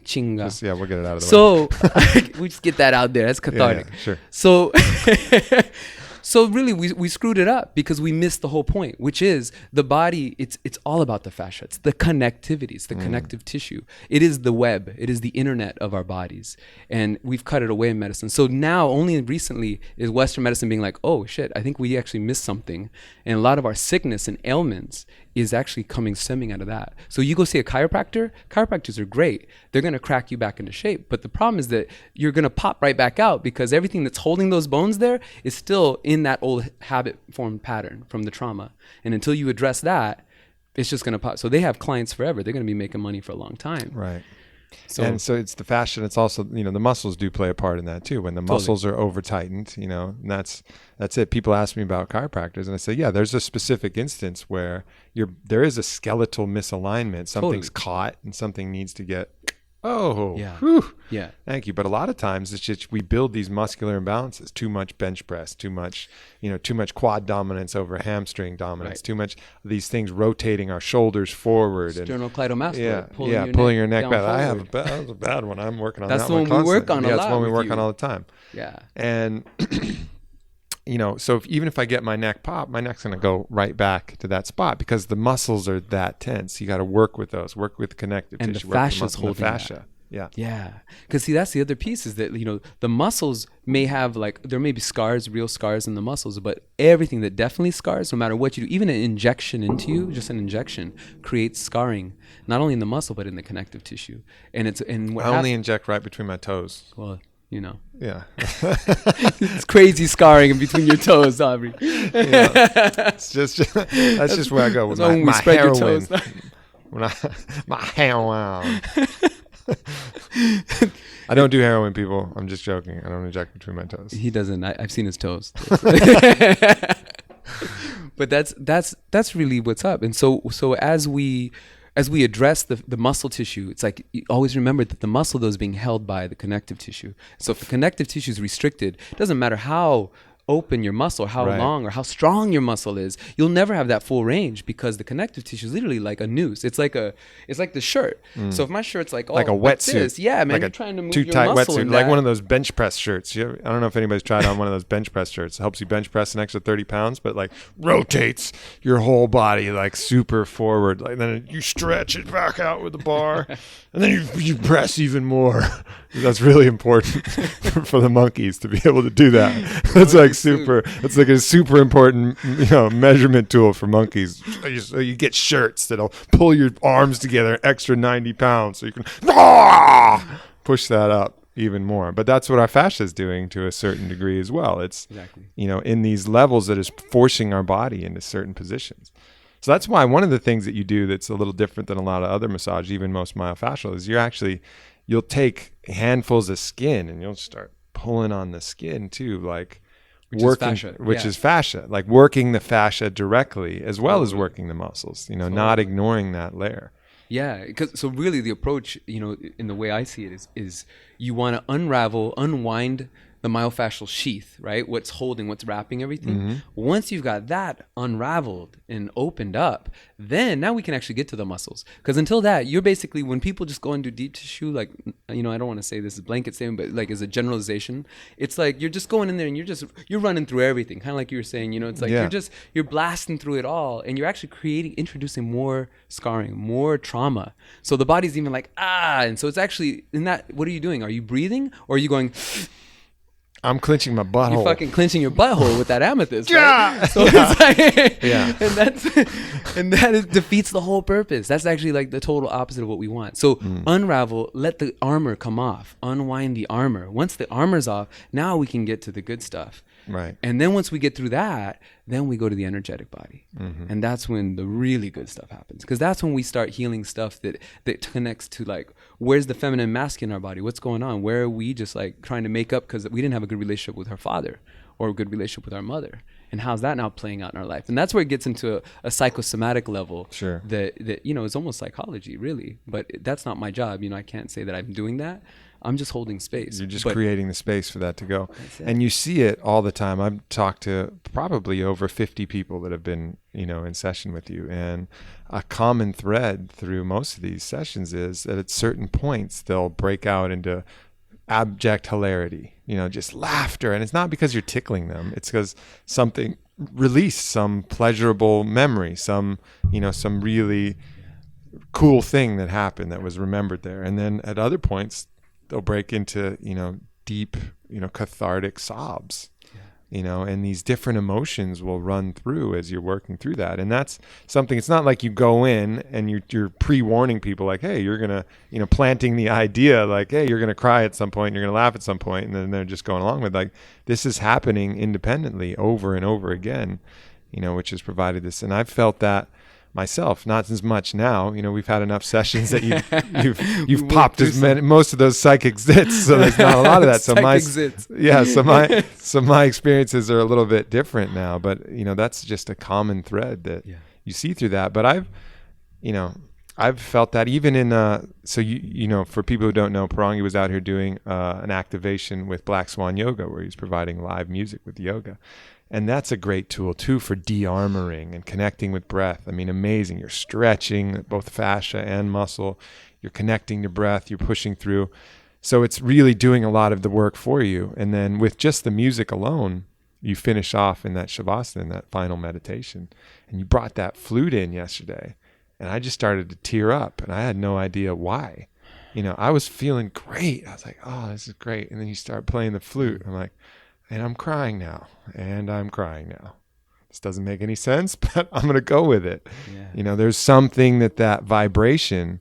Chinga. We'll get it out of the way. So, we just get that out there. That's cathartic. Yeah, sure. So... So really, we screwed it up because we missed the whole point, which is the body, it's all about the fascia. It's the connectivity. It's the connective tissue. It is the web. It is the internet of our bodies. And we've cut it away in medicine. So now, only recently, is Western medicine being like, oh, shit, I think we actually missed something. And a lot of our sickness and ailments is actually stemming out of that. So you go see a chiropractor. Chiropractors are great. They're going to crack you back into shape. But the problem is that you're going to pop right back out because everything that's holding those bones there is still in that old habit formed pattern from the trauma. And until you address that, it's just going to pop. So they have clients forever. They're going to be making money for a long time. Right. So it's the fascia. It's also, the muscles do play a part in that too. When the muscles are over tightened, and that's it. People ask me about chiropractors and I say, yeah, there's a specific instance where there is a skeletal misalignment. Something's caught and something needs to get Oh, Yeah. whew. Yeah. Thank you. But a lot of times it's just we build these muscular imbalances, too much bench press, too much quad dominance over hamstring dominance, Right. too much these things rotating our shoulders forward. Sternocleidomastoid, Pulling your neck down back. forward. That was a bad one. I'm working on That's that the one one we work constantly. on a That's lot one we with work you. on all the time. Yeah. And so even if I get my neck pop, my neck's going to go right back to that spot because the muscles are that tense. You got to work with those, work with connective And tissue. the fascia's holding the fascia. Yeah. Yeah. Because see, that's the other piece is that, the muscles may have there may be scars, real scars in the muscles, but everything that definitely scars, no matter what you do, even an injection into you, just an injection creates scarring, not only in the muscle, but in the connective tissue. And I only inject right between my toes. Well, Yeah. it's crazy scarring in between your toes, Aubrey. It's that's just where I go with That's why when we my spread your heroin. toes. My heroin. I don't do heroin, people. I'm just joking. I don't inject between my toes. He doesn't. I've seen his toes. But that's really what's up. And so as we address the muscle tissue, it's like you always remember that the muscle though is being held by the connective tissue. So if the connective tissue is restricted, it doesn't matter how open your muscle, how Right. long or how strong your muscle is, you'll never have that full range because the connective tissue is literally like a noose. It's like the shirt. So if my shirt's like a wetsuit, this, yeah, man, like you're trying to move too your tight muscle wetsuit, in like that. one of those bench press shirts. I don't know if anybody's tried on one of those bench press shirts. It helps you bench press an extra 30 pounds, but like rotates your whole body like super forward. Like then you stretch it back out with the bar, and then you press even more. That's really important for the monkeys to be able to do that. That's like super. It's like a super important measurement tool for monkeys. So you get shirts that'll pull your arms together an extra 90 pounds so you can push that up even more. But that's what our fascia is doing to a certain degree as well. It's Exactly. in these levels that is forcing our body into certain positions. So that's why one of the things that you do that's a little different than a lot of other massage, even most myo-fascial, is you'll take handfuls of skin and you'll start pulling on the skin too, like Which is fascia, like working the fascia directly as well as working the muscles, not ignoring that layer. Yeah, so really the approach, in the way I see it is you want to unwind the myofascial sheath, right? What's wrapping everything. Mm-hmm. Once you've got that unraveled and opened up, then now we can actually get to the muscles. Because until that, you're basically, when people just go and do deep tissue, like, I don't want to say this is a blanket statement, but like as a generalization, it's like you're just going in there and you're running through everything. Kind of like you were saying, it's like you're blasting through it all and you're actually introducing more scarring, more trauma. So the body's even like, and so it's actually in that, what are you doing? Are you breathing or are you going... I'm clenching my butthole. You're fucking clenching your butthole with that amethyst, right? So it's like, and that defeats the whole purpose. That's actually like the total opposite of what we want. So unravel, let the armor come off, unwind the armor. Once the armor's off, now we can get to the good stuff. Right. And then once we get through that, then we go to the energetic body. Mm-hmm. And that's when the really good stuff happens. Because that's when we start healing stuff that connects to like, where's the feminine and masculine in our body? What's going on? Where are we just like trying to make up because we didn't have a good relationship with our father or a good relationship with our mother? And how's that now playing out in our life? And that's where it gets into a psychosomatic level. Sure. That is almost psychology, really. But that's not my job. I can't say that I'm doing that. I'm just holding space. You're just creating the space for that to go. And you see it all the time. I've talked to probably over 50 people that have been, in session with you. And a common thread through most of these sessions is that at certain points, they'll break out into abject hilarity, just laughter. And it's not because you're tickling them. It's because something released, some pleasurable memory, some really cool thing that happened that was remembered there. And then at other points, they'll break into, deep, cathartic sobs, and these different emotions will run through as you're working through that. And that's something, it's not like you go in and you're pre-warning people like, hey, you're going to, planting the idea like, hey, you're going to cry at some point, you're going to laugh at some point, and then they're just going along with like, this is happening independently over and over again, which has provided this. And I've felt that myself, not as much now. We've had enough sessions that you've popped most of those psychic zits, so there's not a lot of that. So my experiences are a little bit different now, but that's just a common thread that you see through that. But I've felt that even in so you know, for people who don't know, Porangui was out here doing an activation with Black Swan Yoga, where he's providing live music with yoga. And that's a great tool too for de-armoring and connecting with breath. I mean, amazing. You're stretching both fascia and muscle. You're connecting to breath. You're pushing through. So it's really doing a lot of the work for you. And then with just the music alone, you finish off in that shavasana, in that final meditation. And you brought that flute in yesterday. And I just started to tear up. And I had no idea why. You know, I was feeling great. I was like, oh, this is great. And then you start playing the flute. I'm like, and I'm crying now, and I'm crying now. This doesn't make any sense, but I'm going to go with it. Yeah. You know, there's something that vibration,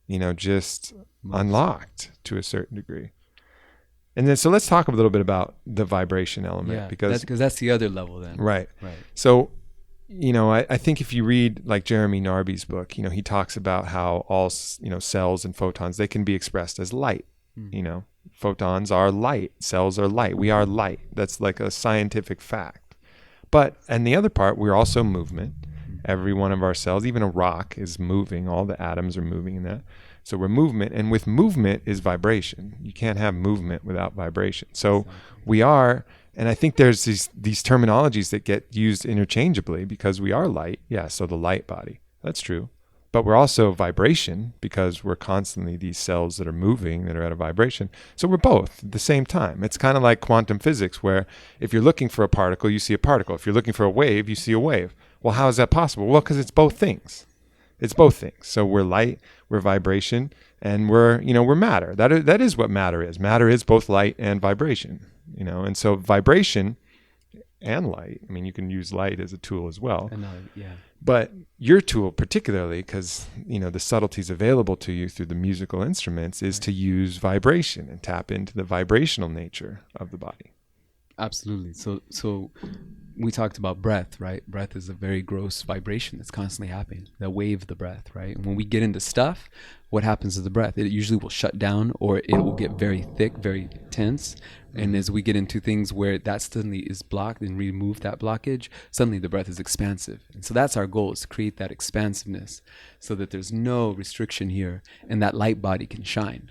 you know, just unlocked to a certain degree. And then, so let's talk a little bit about the vibration element, because that's the other level then. Right. So, you know, I think if you read like Jeremy Narby's book, you know, he talks about how all, you know, cells and photons, they can be expressed as light, you know. Photons are light. Cells are light. We are light. That's like a scientific fact. But, and the other part, we're also movement. Every one of our cells, even a rock, is moving. All the atoms are moving in that. So we're movement. And with movement is vibration. You can't have movement without vibration. So we are, and I think there's these terminologies that get used interchangeably because we are light. Yeah, so the light body. That's true. But we're also vibration because we're constantly these cells that are moving, that are at a vibration. So we're both at the same time. It's kind of like quantum physics, where if you're looking for a particle, you see a particle. If you're looking for a wave, you see a wave. Well, how is that possible? Well, because it's both things. It's both things. So we're light, we're vibration, and we're matter. That is what matter is. Matter is both light and vibration. You know, and so vibration and light. I mean, you can use light as a tool as well. Yeah. But your tool particularly, because, you know, the subtleties available to you through the musical instruments, is to use vibration and tap into the vibrational nature of the body. Absolutely. So we talked about breath, right? Breath is a very gross vibration that's constantly happening. The wave of the breath, right? And when we get into stuff, what happens to the breath? It usually will shut down, or it will get very thick, very tense. And as we get into things where that suddenly is blocked and remove that blockage, suddenly the breath is expansive. And so that's our goal, is to create that expansiveness so that there's no restriction here and that light body can shine.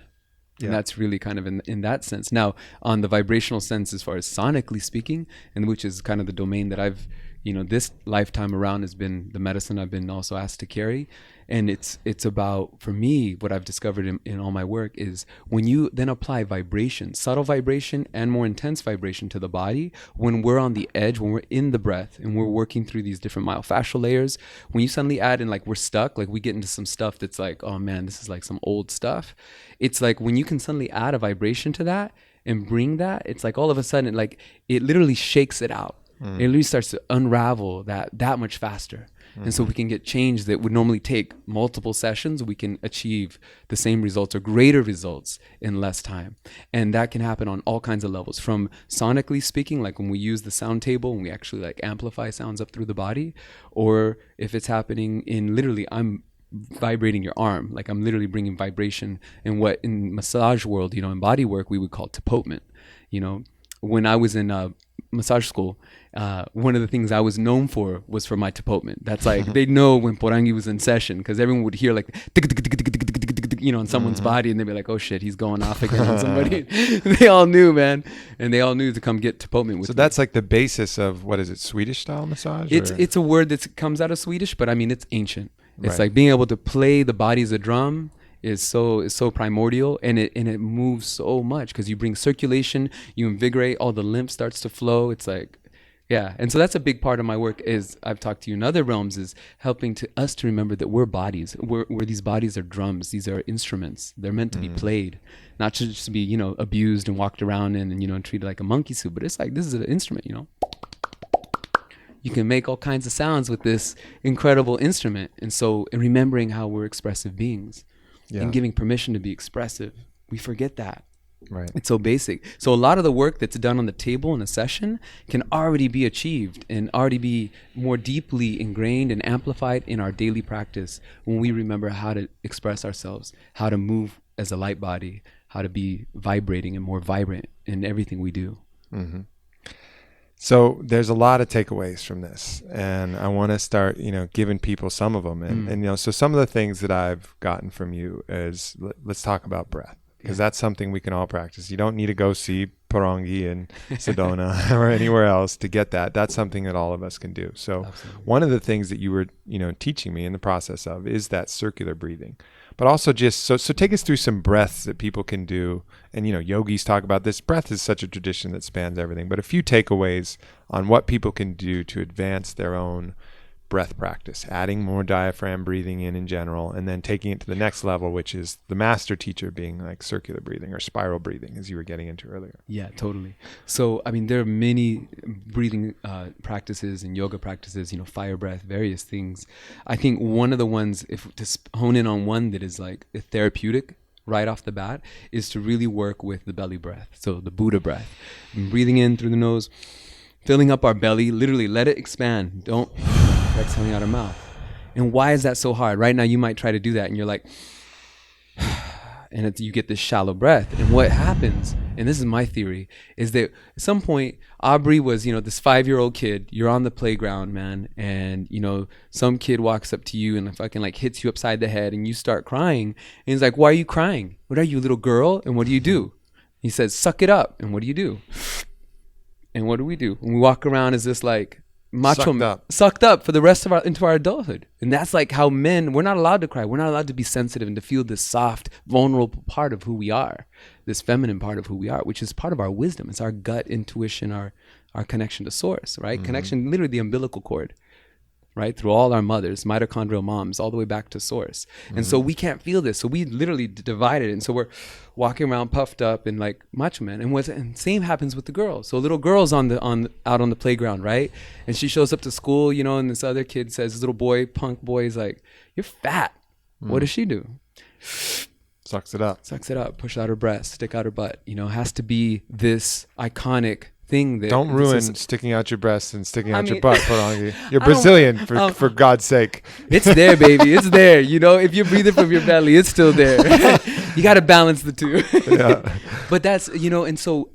Yeah. And that's really kind of in that sense. Now, on the vibrational sense, as far as sonically speaking, and which is kind of the domain that I've, you know, this lifetime around has been the medicine I've been also asked to carry. And it's about, for me, what I've discovered in all my work is when you then apply vibration, subtle vibration and more intense vibration to the body, when we're on the edge, when we're in the breath and we're working through these different myo-fascial layers, when you suddenly add in, like, we're stuck, like we get into some stuff that's like, oh man, this is like some old stuff. It's like when you can suddenly add a vibration to that and bring that, it's like all of a sudden, like, it literally shakes it out. It literally starts to unravel that much faster. And so we can get change that would normally take multiple sessions. We can achieve the same results or greater results in less time. And that can happen on all kinds of levels, from sonically speaking, like when we use the sound table and we actually like amplify sounds up through the body, or if it's happening in literally, I'm vibrating your arm, like I'm literally bringing vibration in what in massage world, you know, in Bodywork, we would call tapotement. You know, when I was in massage school, one of the things I was known for was for my tapotement. That's like, they'd know when Porangui was in session, because everyone would hear like, you know, on someone's body, and they'd be like, oh shit, he's going off again on somebody. They all knew, man. And they all knew to come get tapotement with me. So that's like the basis of, what is it, Swedish style massage? It's a word that comes out of Swedish, but I mean, it's ancient. It's like being able to play the body as a drum is so primordial, and it moves so much because you bring circulation, you invigorate, all the lymph starts to flow. It's like, yeah. And so that's a big part of my work, is I've talked to you in other realms, is helping us to remember that we're bodies. We're these bodies are drums. These are instruments. They're meant to be played, not to just be, you know, abused and walked around in and, you know, treated like a monkey suit. But it's like, this is an instrument, you know. You can make all kinds of sounds with this incredible instrument. And so, in remembering how we're expressive beings and giving permission to be expressive, we forget that. Right. It's so basic. So a lot of the work that's done on the table in a session can already be achieved and already be more deeply ingrained and amplified in our daily practice when we remember how to express ourselves, how to move as a light body, how to be vibrating and more vibrant in everything we do. Mm-hmm. So there's a lot of takeaways from this, and I want to start, giving people some of them. And so some of the things that I've gotten from you is, let's talk about breath, because that's something we can all practice. You don't need to go see Porangui in Sedona or anywhere else to get that. That's something that all of us can do. So one of the things that you were, teaching me in the process of is that circular breathing. But also just, so take us through some breaths that people can do. And, yogis talk about this. Breath is such a tradition that spans everything. But a few takeaways on what people can do to advance their own breath practice, adding more diaphragm breathing in general, and then taking it to the next level, which is the master teacher being like circular breathing or spiral breathing, as you were getting into earlier. Yeah, totally. So, there are many breathing practices and yoga practices, fire breath, various things. I think one of the ones, if to hone in on one that is like therapeutic right off the bat, is to really work with the belly breath. So the Buddha breath, breathing in through the nose, filling up our belly, literally let it expand. Don't exhaling out our mouth. And why is that so hard? Right now you might try to do that and you're like, and you get this shallow breath. And what happens, and this is my theory, is that at some point Aubrey was, this 5-year-old kid, you're on the playground, man, and some kid walks up to you and fucking like hits you upside the head and you start crying. And he's like, why are you crying? What are you, a little girl? And what do? He says, suck it up. And what do? And what do? And we walk around as this like macho sucked up for the rest of into our adulthood. And that's like how men, we're not allowed to cry. We're not allowed to be sensitive and to feel this soft, vulnerable part of who we are, this feminine part of who we are, which is part of our wisdom. It's our gut intuition, our connection to source, right? Mm-hmm. Connection, literally the umbilical cord, right? Through all our mothers, mitochondrial moms, all the way back to source. Mm-hmm. And so we can't feel this. So we literally divided it. And so we're walking around puffed up and like macho man. And same happens with the girls. So little girl's out on the playground, right? And she shows up to school, and this other kid says, this little boy, punk boy, is like, you're fat. What does she do? Sucks it up. Push out her breast, stick out her butt. Has to be this iconic thing that don't ruin sticking out your breasts and sticking out your butt. Porangui. You're Brazilian, for God's sake. It's there, baby. It's there. If you're breathing from your belly, it's still there. You got to balance the two. Yeah. But that's, and so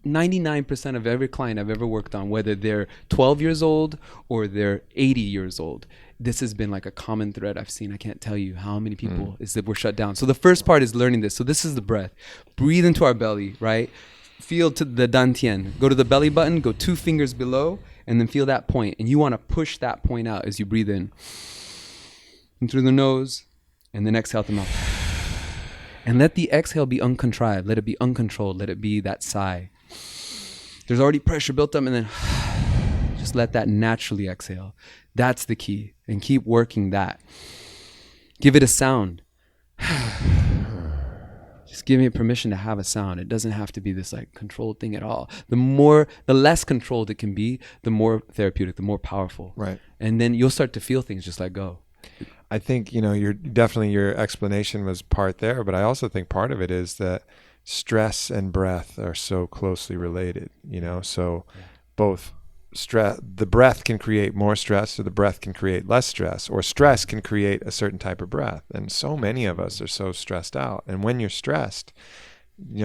99% of every client I've ever worked on, whether they're 12 years old or they're 80 years old, this has been like a common thread I've seen. I can't tell you how many people is that we're shut down. So the first part is learning this. So this is the breath. Breathe into our belly, right? Feel to the dantian. Go to the belly button, go 2 fingers below, and then feel that point. And you want to push that point out as you breathe in through the nose, and then exhale through the mouth. And let the exhale be uncontrived. Let it be uncontrolled. Let it be that sigh. There's already pressure built up, and then just let that naturally exhale. That's the key. And keep working that. Give it a sound. Just give it permission to have a sound. It doesn't have to be this like controlled thing at all. The less controlled it can be, the more therapeutic, the more powerful. Right. And then you'll start to feel things just like go. I think, your explanation was part there, but I also think part of it is that stress and breath are so closely related, both the breath can create more stress, or the breath can create less stress, or stress can create a certain type of breath. And so many of us are so stressed out. And when you're stressed,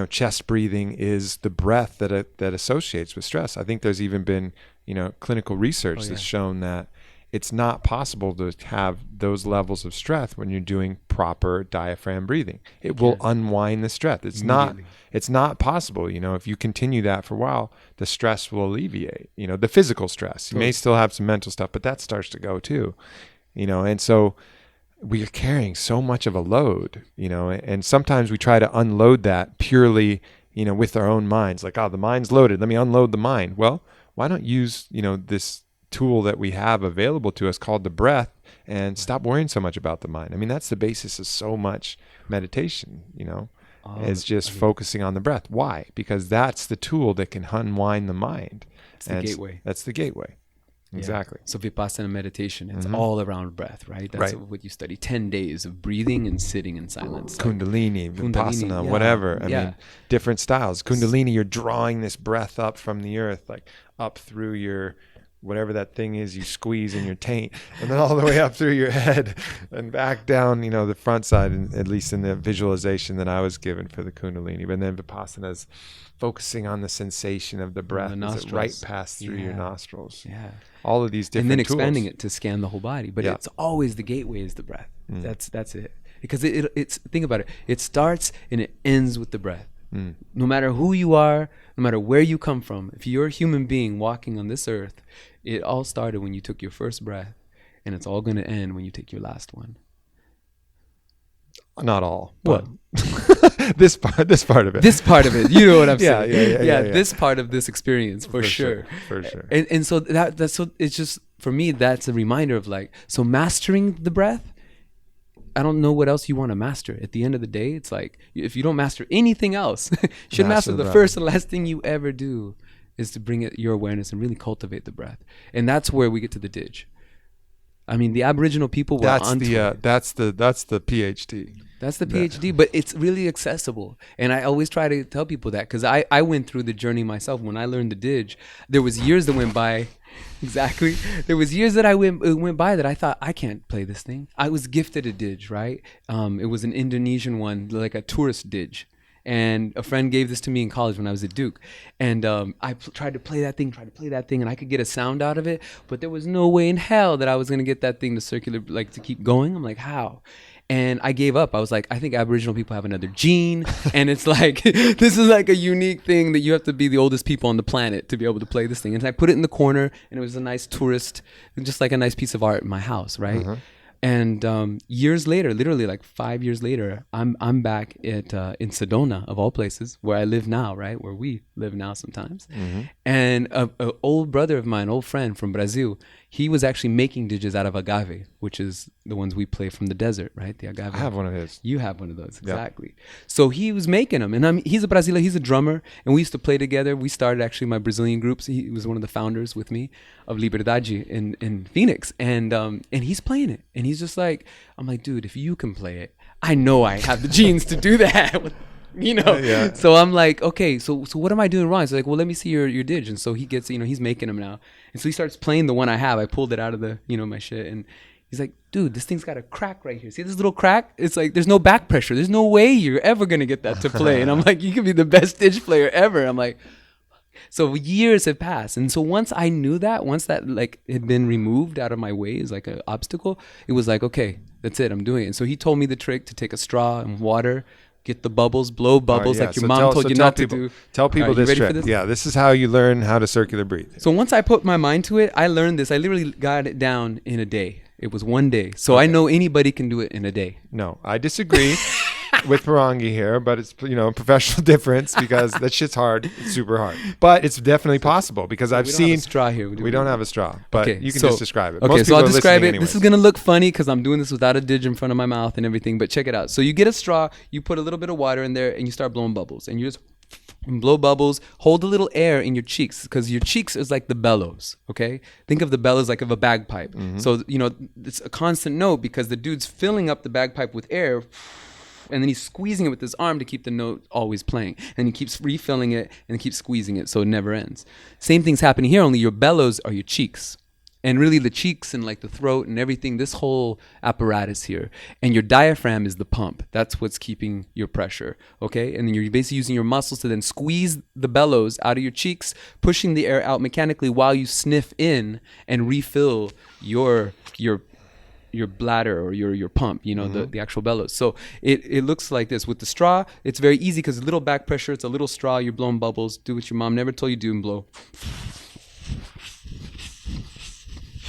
chest breathing is the breath that associates with stress. I think there's even been, clinical research that's shown that it's not possible to have those levels of stress when you're doing proper diaphragm breathing. It will unwind the stress. It's not possible. If you continue that for a while, the stress will alleviate, the physical stress. You may still have some mental stuff, but that starts to go too, and so we are carrying so much of a load, and sometimes we try to unload that purely, with our own minds, like, the mind's loaded, let me unload the mind. Well, why not use, this tool that we have available to us called the breath, and stop worrying so much about the mind. I mean, that's the basis of so much meditation, is just focusing on the breath. Why? Because that's the tool that can unwind the mind. It's the gateway. That's the gateway. Exactly. So Vipassana meditation, it's all around breath, right? That's what you study. 10 days of breathing and sitting in silence. Kundalini, Vipassana, whatever. I mean, different styles. Kundalini, you're drawing this breath up from the earth, like up through your whatever that thing is you squeeze in your taint, and then all the way up through your head and back down, the front side, and at least in the visualization that I was given for the Kundalini. But then Vipassana is focusing on the sensation of the breath as it right past through your nostrils. Yeah. All of these different and then tools. expanding it to scan the whole body. But it's always the gateway is the breath. That's it. Because it's think about it. It starts and it ends with the breath. No matter who you are, no matter where you come from, if you're a human being walking on this earth, it all started when you took your first breath, and it's all going to end when you take your last one. Not all. What? This part of it. This part of it. You know what I'm saying? Yeah. This part of this experience for sure. For sure. And so that's so it's just for me that's a reminder of like so mastering the breath. I don't know what else you want to master. At the end of the day, it's like if you don't master anything else, you should master the first and last thing you ever do is to bring it your awareness and really cultivate the breath. And that's where we get to the Dij. I mean, the Aboriginal people were that's the PhD. That's the PhD, but it's really accessible. And I always try to tell people that because I went through the journey myself. When I learned the Dij, there was years that went by. Exactly. There was years that I went by that I thought, I can't play this thing. I was gifted a Dij, right? It was an Indonesian one, like a tourist Dij. And a friend gave this to me in college when I was at Duke. And I tried to play that thing, and I could get a sound out of it. But there was no way in hell that I was going to get that thing to circulate, like to keep going. I'm like, how? And I gave up. I was like, I think Aboriginal people have another gene. And it's like, this is like a unique thing that you have to be the oldest people on the planet to be able to play this thing. And I put it in the corner, and it was a nice tourist, just like a nice piece of art in my house, right? And years later, literally like 5 years later, I'm back in Sedona, of all places, where I live now, right? Where we live now sometimes. And an old brother of mine, old friend from Brazil, he was actually making Dijs out of agave, which is the ones we play from the desert, right? The agave. I have one of his. You have one of those, exactly. Yep. So he was making them, and he's a Brazilian, he's a drummer, and we used to play together. We started actually my Brazilian groups. He was one of the founders with me of Liberdade in Phoenix, and he's playing it, and he's just like, I'm like, dude, if you can play it, I know I have the genes to do that. So I'm like, okay, so what am I doing wrong? He's like, well, let me see your Dij. And so he gets, he's making them now. And so he starts playing the one I have. I pulled it out of the, my shit. And he's like, dude, this thing's got a crack right here. See this little crack? It's like, there's no back pressure. There's no way you're ever going to get that to play. And I'm like, you could be the best Dij player ever. I'm like, so years have passed. And so once I knew that, once that like had been removed out of my way as like an obstacle, it was like, okay, that's it. I'm doing it. And so he told me the trick to take a straw and water, get the bubbles, blow bubbles like your mom told you not to do. Tell people this trick. Yeah, this is how you learn how to circular breathe. So once I put my mind to it, I learned this. I literally got it down in a day. It was one day. So I know anybody can do it in a day. No, I disagree with Porangui here, but it's a professional difference because that shit's hard. It's super hard. But it's definitely possible because I've seen... We don't have a straw here. We don't have a straw, but you can just describe it. Okay, so I'll describe it. Anyways. This is going to look funny because I'm doing this without a Dij in front of my mouth and everything, but check it out. So you get a straw, you put a little bit of water in there, and you start blowing bubbles. And you just blow bubbles, hold a little air in your cheeks because your cheeks is like the bellows, okay? Think of the bellows like of a bagpipe. So, it's a constant note because the dude's filling up the bagpipe with air, and then he's squeezing it with his arm to keep the note always playing. And he keeps refilling it and keeps squeezing it so it never ends. Same thing's happening here, only your bellows are your cheeks. And really the cheeks and like the throat and everything, this whole apparatus here. And your diaphragm is the pump. That's what's keeping your pressure, okay? And then you're basically using your muscles to then squeeze the bellows out of your cheeks, pushing the air out mechanically while you sniff in and refill your bladder or your pump, the actual bellows. So it looks like this. With the straw, it's very easy because a little back pressure, it's a little straw, you're blowing bubbles. Do what your mom never told you to do and blow.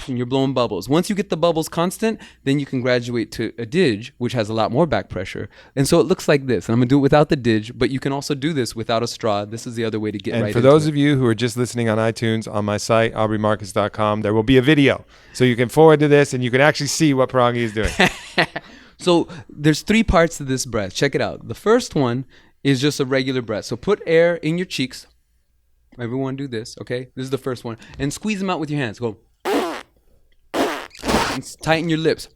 And you're blowing bubbles. Once you get the bubbles constant, then you can graduate to a Dij, which has a lot more back pressure. And so it looks like this. And I'm going to do it without the Dij, but you can also do this without a straw. This is the other way to get right into it. And for those of you who are just listening on iTunes, on my site, aubreymarcus.com, there will be a video. So you can forward to this and you can actually see what Porangui is doing. So there's 3 parts to this breath. Check it out. The first one is just a regular breath. So put air in your cheeks. Everyone do this, okay? This is the first one. And squeeze them out with your hands. Go. And tighten your lips.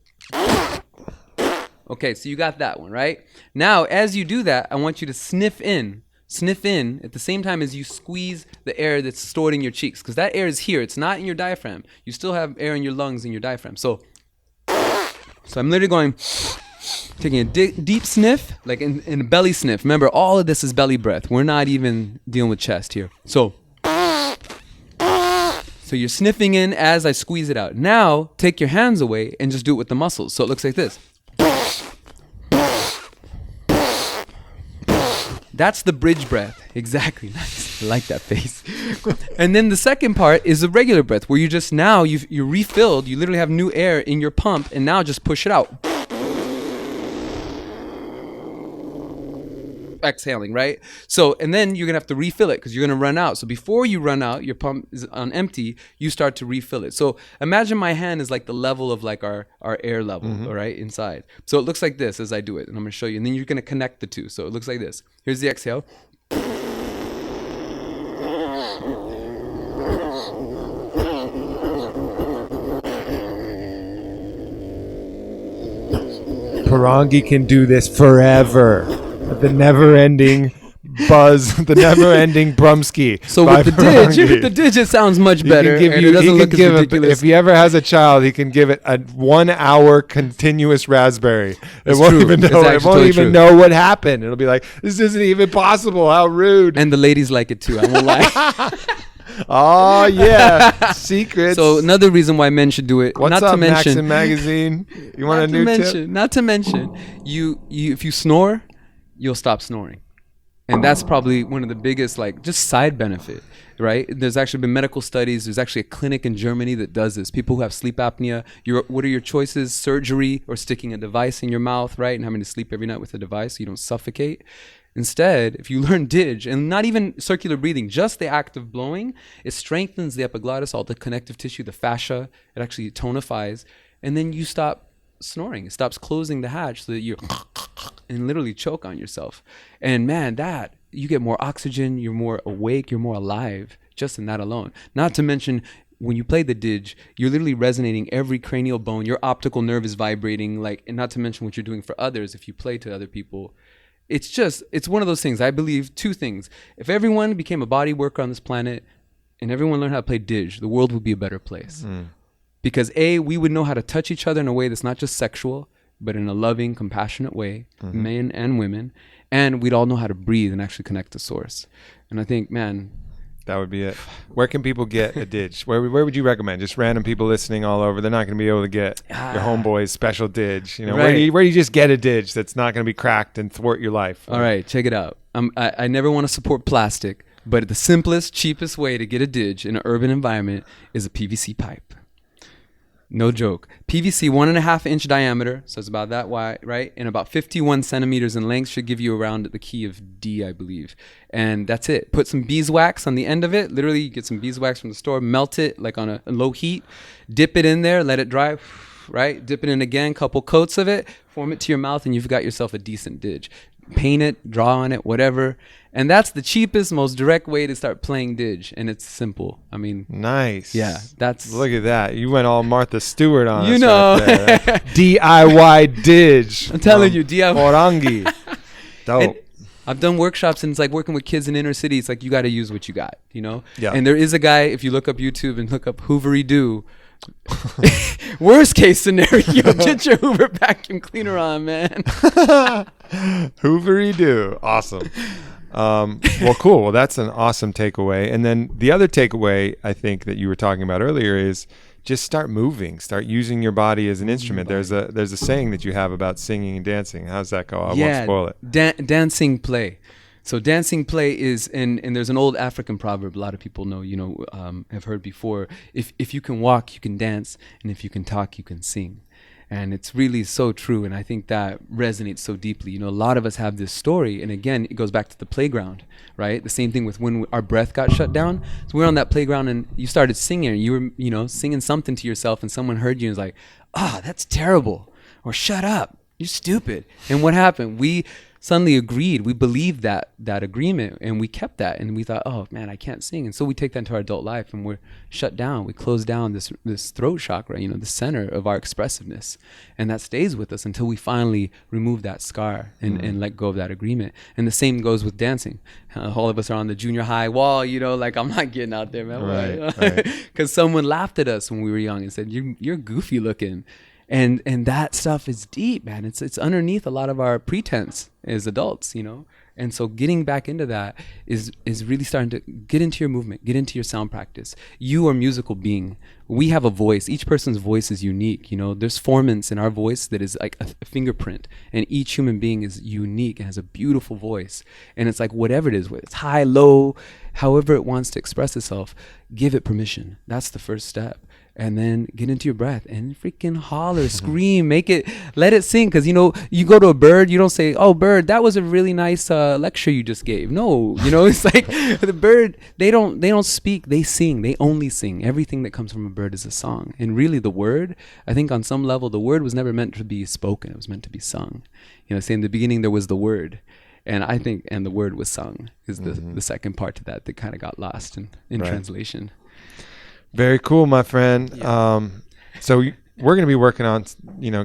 Okay, so you got that one, right? Now, as you do that, I want you to sniff in. sniff in at the same time as you squeeze the air that's stored in your cheeks, because that air is here. It's not in your diaphragm. You still have air in your lungs and your diaphragm. So I'm literally going, taking a deep sniff, like in a belly sniff. Remember, all of this is belly breath. We're not even dealing with chest here. So you're sniffing in as I squeeze it out. Now, take your hands away and just do it with the muscles. So it looks like this. That's the bridge breath. Exactly. Nice. I like that face. And then the second part is the regular breath, where you just now, you're refilled. You literally have new air in your pump, and now just push it out. Exhaling, right? So, and then you're gonna have to refill it because you're gonna run out. So before you run out, your pump is on empty, you start to refill it. So imagine my hand is like the level of like our air level, all right, inside. So it looks like this as I do it, and I'm gonna show you. And then you're gonna connect the two. So it looks like this. Here's the exhale. Porangui can do this forever. The never-ending buzz, the never-ending brumski. So with the dig, it sounds much better, and it doesn't look as ridiculous. If he ever has a child, he can give it a 1 hour continuous raspberry. It won't even know what happened. It'll be like, this isn't even possible. How rude. And the ladies like it too. I won't lie. Oh yeah, secrets. So another reason why men should do it. What's not up, to mention, Maxim Magazine? You want a new tip? Not to mention, you if you snore, you'll stop snoring. And that's probably one of the biggest, like, just side benefit, right? There's actually been medical studies. There's actually a clinic in Germany that does this. People who have sleep apnea, what are your choices? Surgery or sticking a device in your mouth, right? And having to sleep every night with a device so you don't suffocate. Instead, if you learn dig, and not even circular breathing, just the act of blowing, it strengthens the epiglottis, all the connective tissue, the fascia. It actually tonifies. And then you stop snoring. It stops closing the hatch so that you and literally choke on yourself. And man, that you get more oxygen, you're more awake, you're more alive just in that alone. Not to mention, when you play the dig, you're literally resonating every cranial bone. Your optical nerve is vibrating, like, and not to mention what you're doing for others if you play to other people. It's one of those things. I believe two things. If everyone became a body worker on this planet and everyone learned how to play dig, the world would be a better place. Because A, we would know how to touch each other in a way that's not just sexual, but in a loving, compassionate way, men and women. And we'd all know how to breathe and actually connect to source. And I think, man, that would be it. Where can people get a dig? Where would you recommend? Just random people listening all over. They're not going to be able to get your homeboy's special dig. You know, right. where do you just get a dig that's not going to be cracked and thwart your life? All right, check it out. I never want to support plastic, but the simplest, cheapest way to get a dig in an urban environment is a PVC pipe. No joke. PVC, 1.5 inch diameter, so it's about that wide, right? And about 51 centimeters in length, should give you around the key of D, I believe. And that's it. Put some beeswax on the end of it. Literally, you get some beeswax from the store, melt it like on a low heat, dip it in there, let it dry, right? Dip it in again, couple coats of it, form it to your mouth, and you've got yourself a decent dig. Paint it, draw on it, whatever. And that's the cheapest, most direct way to start playing dig. And it's simple. I mean, nice. Yeah, that's. Look at that. You went all Martha Stewart on you us know. right there. DIY dig. I'm telling you, DIY. Porangui. Dope. And I've done workshops, and it's like working with kids in inner cities. Like, you got to use what you got, you know? Yeah. And there is a guy, if you look up YouTube and look up Hoovery Doo, worst case scenario, get your Hoover vacuum cleaner on, man. Hoovery Doo. Awesome. Well, cool. Well, that's an awesome takeaway. And then the other takeaway I think that you were talking about earlier is just start moving, start using your body as an instrument. There's a saying that you have about singing and dancing. How's that go? I won't spoil it. Dancing play. So dancing play is, and there's an old African proverb a lot of people know, have heard before. If you can walk, you can dance, and if you can talk, you can sing. And it's really so true, and I think that resonates so deeply. You know, a lot of us have this story, and again, it goes back to the playground, right? The same thing with when our breath got shut down. So we were on that playground, and you started singing, and you were, singing something to yourself, and someone heard you and was like, "Ah, that's terrible," or "Shut up." You're stupid. And what happened? We suddenly agreed. We believed that agreement, and we kept that. And we thought, oh man, I can't sing. And so we take that into our adult life, and we're shut down. We close down this throat chakra, the center of our expressiveness, and that stays with us until we finally remove that scar and let go of that agreement. And the same goes with dancing. All of us are on the junior high wall, like, I'm not getting out there, man. Right. Because someone laughed at us when we were young and said, you're goofy looking. And that stuff is deep, man. It's underneath a lot of our pretense as adults, And so getting back into that is really starting to get into your movement, get into your sound practice. You are a musical being. We have a voice. Each person's voice is unique. There's formants in our voice that is like a fingerprint, and each human being is unique and has a beautiful voice. And it's like whatever it is, whether it's high, low, however it wants to express itself, give it permission. That's the first step. And then get into your breath and freaking holler, scream, let it sing. Because, you go to a bird, you don't say, oh, bird, that was a really nice lecture you just gave. No, it's like the bird, they don't speak, they sing. They only sing. Everything that comes from a bird is a song. And really the word, I think on some level, the word was never meant to be spoken. It was meant to be sung. Say in the beginning there was the word. And I think, and the word was sung is the second part to that kind of got lost in right. translation. Very cool, my friend. Yeah. So we're going to be working on,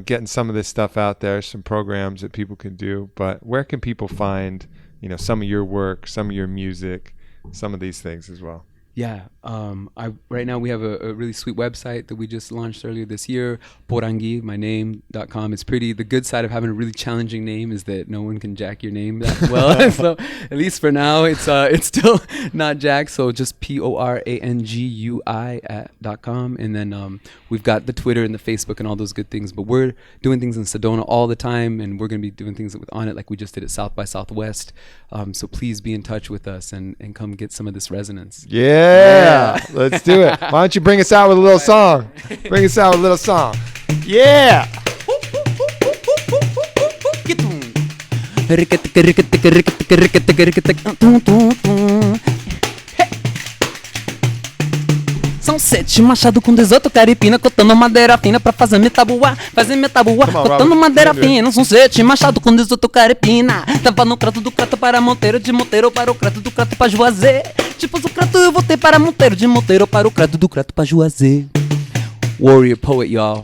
getting some of this stuff out there, some programs that people can do. But where can people find, some of your work, some of your music, some of these things as well? Yeah. Right now we have a really sweet website that we just launched earlier this year, Porangui, my name.com. It's pretty. The good side of having a really challenging name is that no one can jack your name that well. So at least for now, it's still not jacked. So just PORANGUI.com. And then we've got the Twitter and the Facebook and all those good things. But we're doing things in Sedona all the time, and we're going to be doing things on it like we just did at South by Southwest. So please be in touch with us and come get some of this resonance. Yeah, let's do it. Why don't you bring us out with a little song? Bring us out with a little song. Yeah. São 7 machado com 18 caripina, cortando madeira fina pra fazer metabuá, cortando madeira fina. São 7 machado com 18 caripina. Tava no crato do crato para Monteiro, de Monteiro para o crato do crato pra Juazeiro. Tipo do crato eu voltei para Monteiro, de Monteiro para o crato do crato pra Juazeiro. Warrior poet, y'all.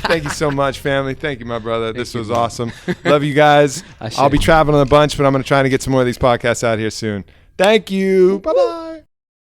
Thank you so much, family. Thank you, my brother. This was awesome. Love you guys. I'll be traveling a bunch, but I'm going to try to get some more of these podcasts out here soon. Thank you. Bye-bye.